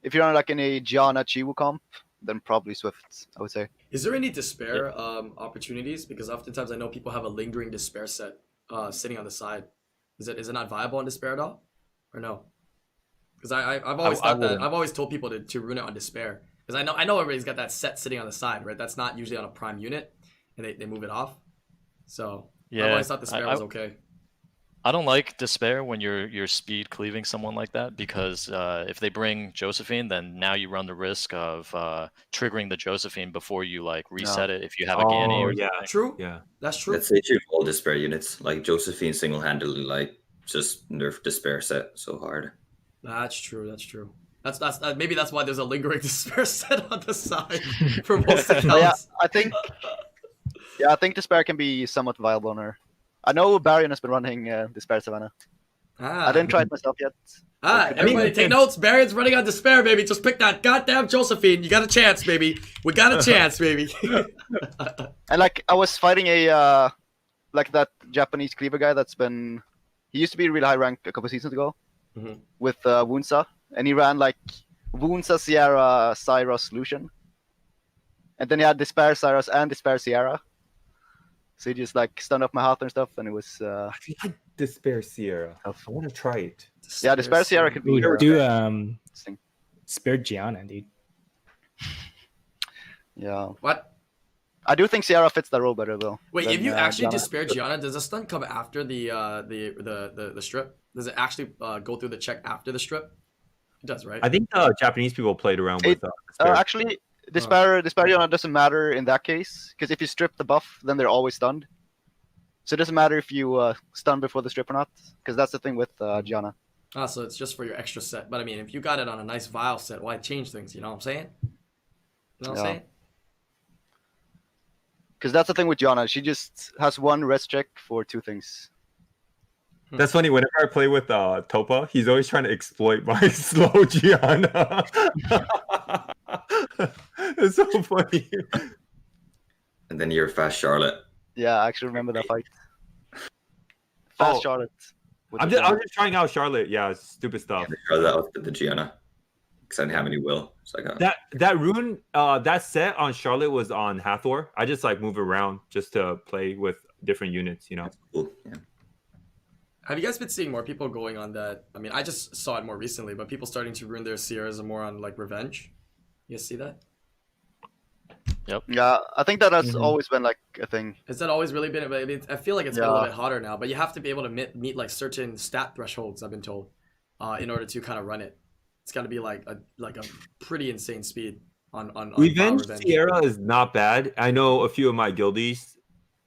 If you're on like in a Gianna Chiwu comp, then probably Swift, I would say. Is there any despair opportunities? Because oftentimes I know people have a lingering despair set sitting on the side. Is it not viable on despair at all, or no? Because I've always thought that wouldn't. I've always told people to rune it on despair. Because I know everybody's got that set sitting on the side, right? That's not usually on a prime unit, and they move it off. So I've Yeah, always thought despair was okay. I don't like despair when you're speed cleaving someone like that because if they bring Josephine, then now you run the risk of triggering the Josephine before you like reset it if you have a Ganny or yeah, something. True. yeah. That's true. Let's say you all despair units. Like Josephine single-handedly like just nerf despair set so hard. That's true. That's true. That's maybe that's why there's a lingering despair set on the side for most accounts. But I think Despair can be somewhat viable on her. I know Baryon has been running Despair Savannah. I didn't try it myself yet. Everybody take notes. Barion's running on despair, baby. Just pick that goddamn Josephine. You got a chance, baby. We got a chance, baby. And like I was fighting a like that Japanese cleaver guy that's been he used to be really high rank a couple seasons ago with Wunsa, and he ran like Wunsa Sierra Syra solution, and then he had Despair Syras and Despair Sierra. So he just like stunned up my Hathor and stuff, and it was I like Despair Sierra. I want to try it. yeah, Despair Sierra could be Ooh, do interesting. Spirit Gianna, dude. Yeah, What? I do think Sierra fits that role better though. Wait, than, if you actually Gianna. despair Gianna, does the stun come after the strip? Does it actually go through the check after the strip? It does, right? I think Japanese people played around with Despair. Actually, Despair Diana doesn't matter in that case, because if you strip the buff, then they're always stunned. So it doesn't matter if you stun before the strip or not, because that's the thing with Gianna. Ah, so it's just for your extra set. But I mean, if you got it on a nice vial set, why change things? You know what I'm saying? You know what I'm saying? Because that's the thing with Gianna. She just has one rest check for 2 things. That's funny. Whenever I play with Topa, he's always trying to exploit my slow Gianna. It's so funny. And then you're fast Charlotte. Yeah, I actually remember that fight. Fast Charlotte. I was just trying out Charlotte. Yeah, stupid stuff. Yeah, Charlotte outfit the Gianna. Because I didn't have any will. So I got that rune, that set on Charlotte was on Hathor. I just like move around just to play with different units, you know. That's cool. Yeah. Have you guys been seeing more people going on that? I mean, I just saw it more recently, but people starting to ruin their Sierras more on like revenge. You guys see that? Yep. Yeah, I think that has always been like a thing. Has that always really been? I feel like it's been a little bit hotter now, but you have to be able to meet like certain stat thresholds. I've been told, in order to kind of run it. It's got to be like a pretty insane speed on Revenge Sierra is not bad. I know a few of my guildies,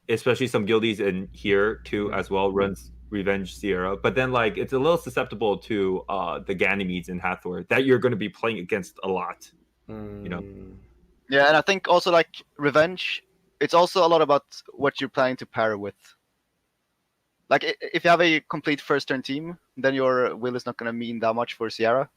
especially some guildies in here too as well, runs Revenge Sierra. But then like it's a little susceptible to the Ganymedes in Hathor that you're going to be playing against a lot. You know. Yeah, and I think also like Revenge, it's also a lot about what you're planning to pair with. Like if you have a complete first turn team, then your will is not going to mean that much for Sierra.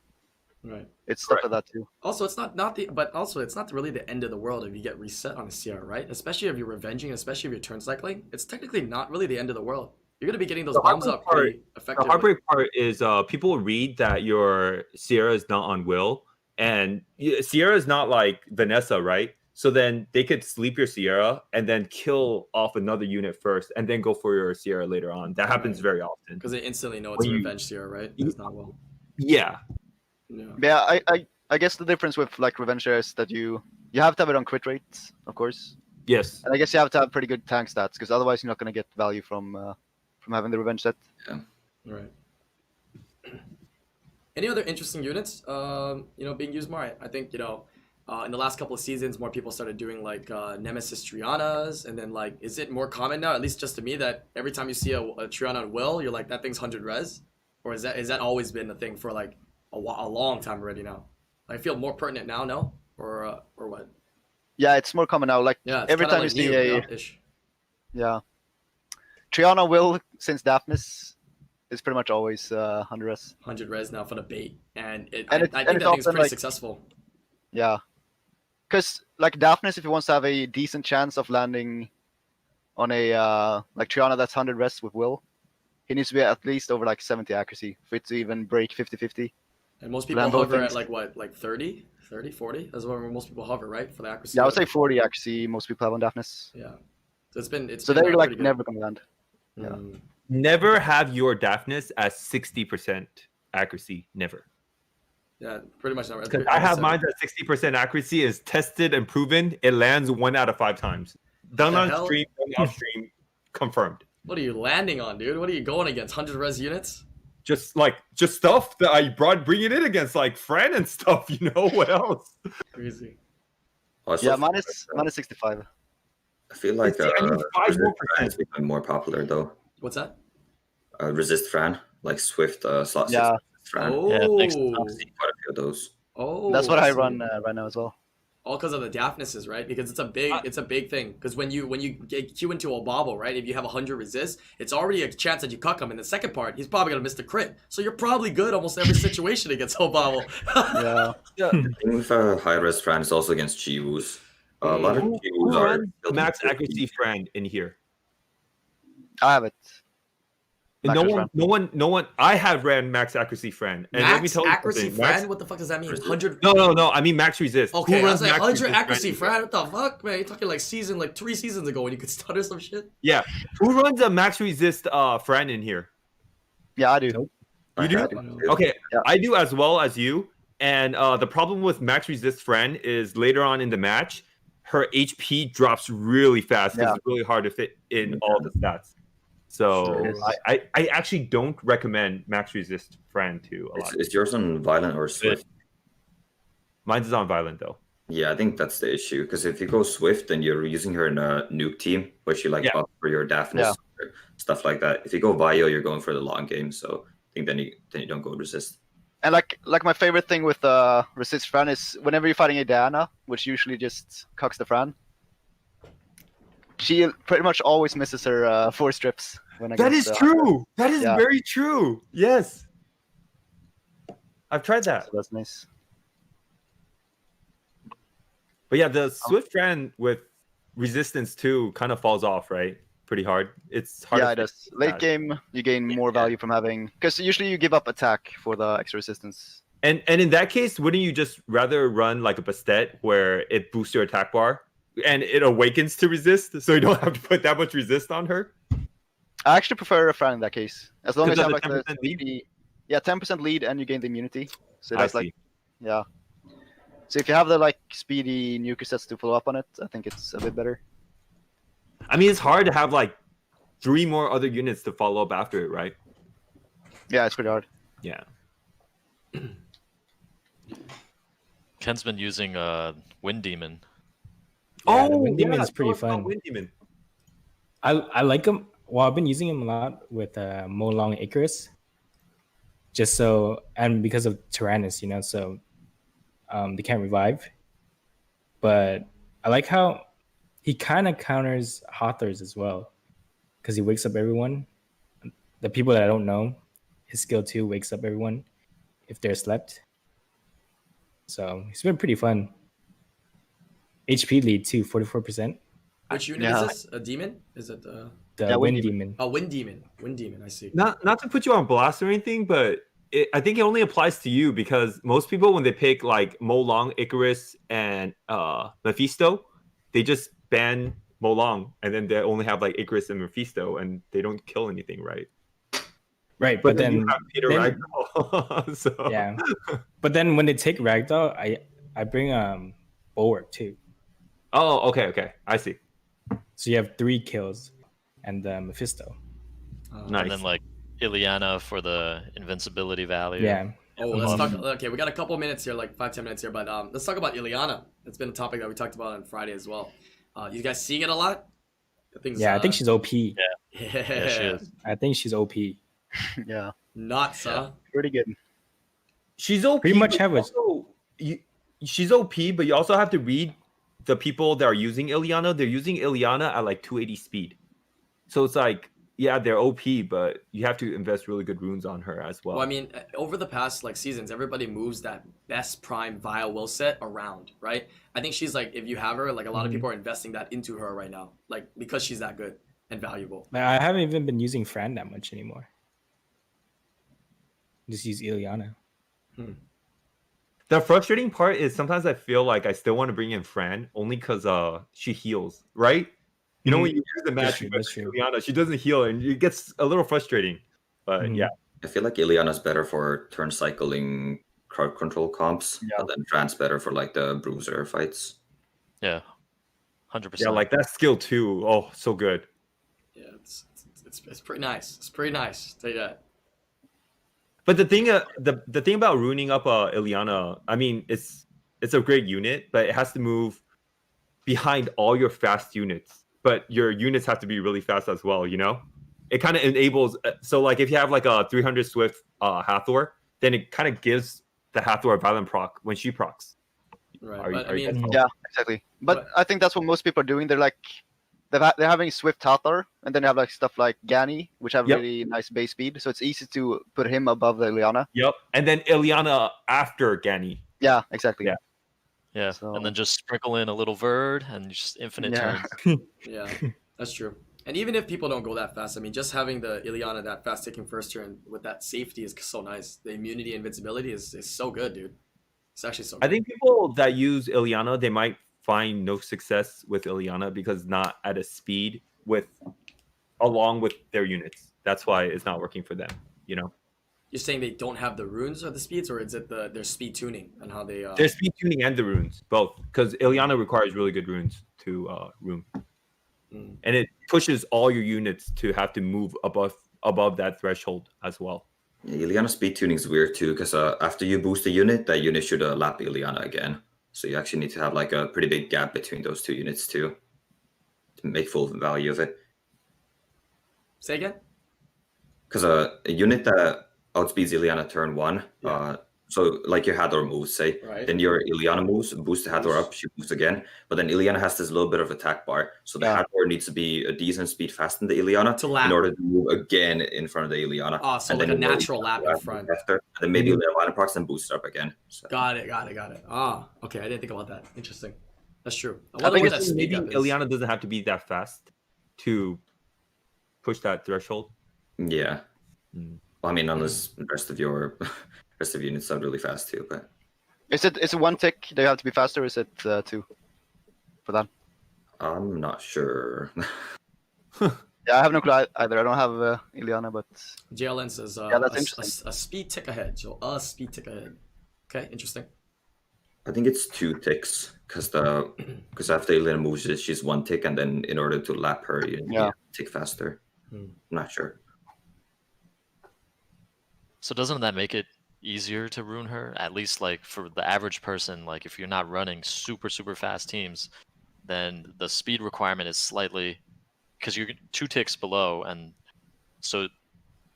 Right. It's stuff like that too. Also, it's not really the end of the world if you get reset on a Sierra, right? Especially if you're revenging, especially if you're turn cycling. It's technically not really the end of the world. You're gonna be getting those bombs up pretty effectively. The heartbreak part is people read that your Sierra is not on will, and Sierra is not like Vanessa, right? So then they could sleep your Sierra and then kill off another unit first, and then go for your Sierra later on. That happens very often because they instantly know it's a revenge Sierra, right? It's not well. Yeah. Yeah, I guess the difference with like Revenge is that you have to have it on crit rates, of course. Yes. And I guess you have to have pretty good tank stats, because otherwise you're not going to get value from having the Revenge set. Yeah. Right. Any other interesting units, being used more? I think, in the last couple of seasons, more people started doing like Nemesis Trianas, and then like, is it more common now, at least just to me, that every time you see a Triana on Will, you're like, that thing's 100 res? Or is that always been a thing for like a long time already now? I feel more pertinent now, no? Or what? Yeah, it's more common now. Like every time you see Triana Will since Daphnis is pretty much always 100 res. 100 res now for the bait, and I think that thing's pretty successful. Yeah, because like Daphnis, if he wants to have a decent chance of landing on a like Triana that's 100 res with Will, he needs to be at least over like 70 accuracy for it to even break 50-50. And most people hover at like what, like 30, 40? That's where most people hover, right? For the accuracy. Yeah, I would say 40 accuracy most people have on Daphnis. Yeah. So it's been they're like never gonna land. Yeah. Never have your Daphnis at 60% accuracy. Never. Yeah, pretty much never. Because I have mine at 60% accuracy, is tested and proven. It lands 1 out of 5 times. Done on stream, done off stream, confirmed. What are you landing on, dude? What are you going against? 100 res units? Just stuff that I bringing it against, like Fran and stuff. You know what else? Crazy. Yeah, minus 65. I feel like Resist Fran is becoming more popular though. What's that? Resist Fran, like Swift slot. Yeah. Fran. Oh. Yeah, thanks. I've seen quite a few of those. Oh. That's what I run right now as well. All because of the Daphnises, right? Because it's a big thing. Because when you get queue into a bobble, right? If you have 100 resist, it's already a chance that you cuck him. In the second part, he's probably gonna miss the crit. So you're probably good almost every situation against whole bobble. Yeah. The thing with high res Fran is also against Chivus. A lot of Chivus are max accuracy Fran in here. I have it. No one. I have ran max accuracy Fran. And let me tell you accuracy something. Fran? What the fuck does that mean? 100? No. I mean max resist. Okay, Who I was like, 100 max accuracy Fran? Fran? What the fuck, man? You're talking like 3 seasons ago when you could stutter some shit? Yeah. Who runs a max resist Fran in here? Yeah, I do. You do? Okay, Yeah. I do as well as you. And the problem with max resist Fran is later on in the match, her HP drops really fast because it's really hard to fit in all the stats. So I actually don't recommend max resist Fran to a lot. Is yours on violent or swift? Mine's is on violent though. Yeah, I think that's the issue. Because if you go Swift and you're using her in a nuke team, where she like Yeah. buff for your Daphnis, or stuff like that. If you go Vio, you're going for the long game. So I think then you don't go resist. And like my favorite thing with resist Fran is whenever you're fighting a Diana, which usually just cocks the Fran, she pretty much always misses her 4 strips. That is true. That is Yeah. very true. Yes. I've tried that. So that's nice. But yeah, the Swift Fran with resistance too kind of falls off, right? Pretty hard. It's hard. Yeah, to it fix does. Late that. game, you gain more value from having, because usually you give up attack for the extra resistance. And in that case, wouldn't you just rather run like a Bastet where it boosts your attack bar and it awakens to resist, so you don't have to put that much resist on her? I actually prefer a Fran in that case, as long as Because you of have the like 10% lead? the 10% lead and you gain the immunity. So I that's see. like, yeah. So if you have the like speedy nuke sets to follow up on it, I think it's a bit better. I mean, it's hard to have like 3 more other units to follow up after it, right? Yeah, it's pretty hard. Yeah. Ken's been using Wind Demon. Yeah, the Wind Demon is tell pretty us about fun. Wind Demon. I like him. Well, I've been using him a lot with Molong Icarus. Just so, and because of Tyrannus, you know, so they can't revive. But I like how he kind of counters Hathors as well, because he wakes up everyone. The people that I don't know, his skill 2 wakes up everyone if they're slept. So it's been pretty fun. HP lead too, 44%. Which unit Yeah. is this? A demon? Is it The Yeah, Wind Wind Demon. a wind demon? Wind demon. I see. Not to put you on blast or anything, but I think it only applies to you because most people, when they pick like Molong, Icarus, and Mephisto, they just ban Molong, and then they only have like Icarus and Mephisto, and they don't kill anything, right? Right, But but then you then have Peter then- Ragdoll. So yeah. But then when they take Ragdoll, I bring Bulwark too. Oh, okay, I see. So you have 3 kills and Mephisto. Nice. And then like Ileana for the invincibility value. Yeah. Oh, let's talk. Okay, we got a couple minutes here, like 5-10 minutes here, but let's talk about Ileana. It's been a topic that we talked about on Friday as well. You guys seeing it a lot? I think she's OP. Yeah, Yeah, she is. I think she's OP. Yeah, Nuts, huh? pretty good. She's OP. Pretty much but have a- also, she's OP, but you also have to read the people that are using Ileana. They're using Ileana at like 280 speed. So it's like, yeah, they're OP, but you have to invest really good runes on her as well. Well, I mean, over the past like seasons, everybody moves that best prime Vile will set around, right? I think she's like, if you have her, like a lot of people are investing that into her right now, like because she's that good and valuable. Like, I haven't even been using Fran that much anymore. Just use Ileana. The frustrating part is sometimes I feel like I still want to bring in Fran only because she heals, right? You know, when you use the match true, with that's true. Ileana, she doesn't heal, and it gets a little frustrating. But Mhm. yeah, I feel like Ileana's better for turn cycling crowd control comps, Yeah. and then Fran's better for like the bruiser fights. Yeah. 100%. yeah, like that skill too. Oh, so good. Yeah, it's pretty nice. It's pretty nice. Tell you that. But the thing, the thing about ruining up Ileana, I mean, it's a great unit, but it has to move behind all your fast units. But your units have to be really fast as well. You know, it kind of enables. So like if you have like a 300 Swift Hathor, then it kind of gives the Hathor a violent proc when she procs. Right. Are you- But I are you mean, guys- Yeah, exactly. But I think that's what most people are doing. They're like, they're having Swift Hathor, and then they have like stuff like Gani, which have Yep. really nice base speed. So it's easy to put him above the Ileana. Yep. And then Ileana after Gani. Yeah, exactly. Yeah. Yeah. So- And then just sprinkle in a little Verd and just infinite Yeah. turns. yeah, that's true. And even if people don't go that fast, I mean, just having the Ileana that fast taking first turn with that safety is so nice. The immunity and invincibility is so good, dude. It's actually so good. I think people that use Ileana, they might find no success with Ileana because not at a speed along with their units. That's why it's not working for them. You know, You're saying they don't have the runes or the speeds, or is it their speed tuning and how they? there's speed tuning and the runes both because Ileana requires really good runes to rune, Mm. and it pushes all your units to have to move above that threshold as well. Yeah, Ileana speed tuning is weird too, because after you boost a unit, that unit should lap Ileana again. So you actually need to have like a pretty big gap between those two units too to make full value of it. Say again? Because a unit that outspeeds Ileana turn 1, Yeah. so like your Hador moves, say, Right. then your Ileana moves, boost the Hador up, she moves again, but then Ileana has this little bit of attack bar, so the Yeah. Hador needs to be a decent speed faster than the Ileana To lap. in order to move again in front of the Ileana. Oh, so And like then a you will natural lap in front. after, and then maybe Ileana procs and boost up again. So. Got it. Ah, okay. I didn't think about that. Interesting. That's true. I I wonder think what that it's speed Maybe gap is. Ileana doesn't have to be that fast to push that threshold. Yeah. Mm. Well, I mean, unless the rest of your units are really fast too, but Is it 1 tick? They have to be faster. Or is it 2 for that? I'm not sure. Yeah, I have no clue either. I don't have Ileana, but JLN says Yeah, that's interesting. a speed tick ahead. So a speed tick ahead. Okay, interesting. I think it's 2 ticks because after Ileana moves, she's 1 tick, and then in order to lap her, you need Yeah. to tick faster. Hmm. I'm not sure. So doesn't that make it easier to rune her? At least like for the average person, like if you're not running super fast teams, then the speed requirement is slightly, because you're 2 ticks below, and so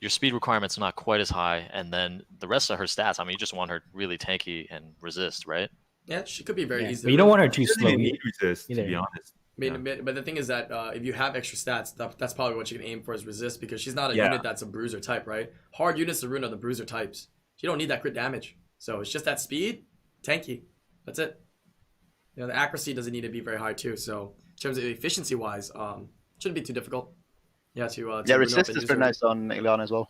your speed requirement's not quite as high, and then the rest of her stats, I mean, you just want her really tanky and resist, right? Yeah, she could be very Yeah, easy. but you don't want her too She doesn't slow. even need resist, to either. be honest. I mean, but the thing is that if you have extra stats, that's probably what you can aim for is resist, because she's not a Yeah. unit that's a bruiser type, right? Hard units to rune are the bruiser types. You don't need that crit damage. So it's just that speed, tanky. That's it. You know, the accuracy doesn't need to be very high too. So in terms of efficiency wise, shouldn't be too difficult. Yeah, to yeah, rune up resist and is use pretty her. nice on Ileana as well.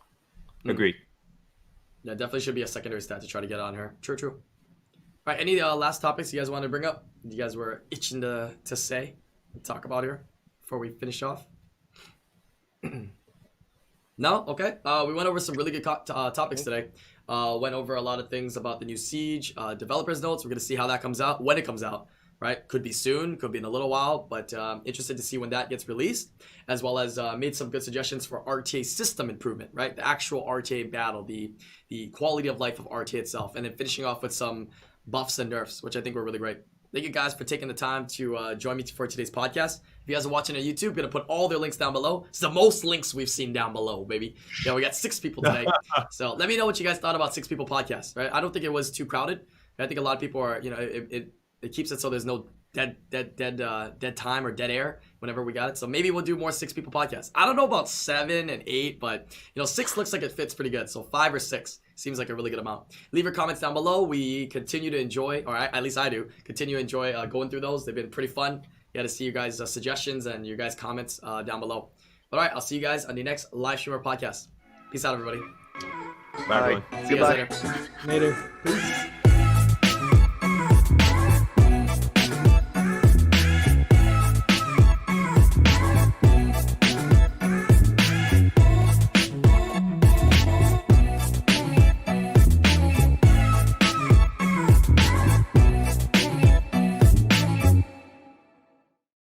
Agreed. Yeah, definitely should be a secondary stat to try to get on her. True. All right, any last topics you guys want to bring up? You guys were itching to say, talk about here before we finish off. No? Okay. We went over some really good topics today. Went over a lot of things about the new Siege, developers notes. We're going to see how that comes out, when it comes out, right? Could be soon, could be in a little while, but interested to see when that gets released, as well as made some good suggestions for RTA system improvement, right? The actual RTA battle, the quality of life of RTA itself, and then finishing off with some buffs and nerfs, which I think were really great. Thank you guys for taking the time to join me for today's podcast. If you guys are watching on YouTube, I'm going to put all their links down below. It's the most links we've seen down below, baby. Yeah, we got 6 people today. So let me know what you guys thought about 6 People podcast, right? I don't think it was too crowded. I think a lot of people are, you know, it keeps it so there's no dead time or dead air whenever we got it. So maybe we'll do more 6 People podcasts. I don't know about 7 and 8, but you know, 6 looks like it fits pretty good. So 5 or 6 seems like a really good amount. Leave your comments down below. We continue to enjoy, or at least I do, continue to enjoy going through those. They've been pretty fun. Got to see you guys' suggestions and your guys' comments down below. But all right, I'll see you guys on the next live streamer podcast. Peace out, everybody. Bye, All right. everyone. See you guys Goodbye. later. Later.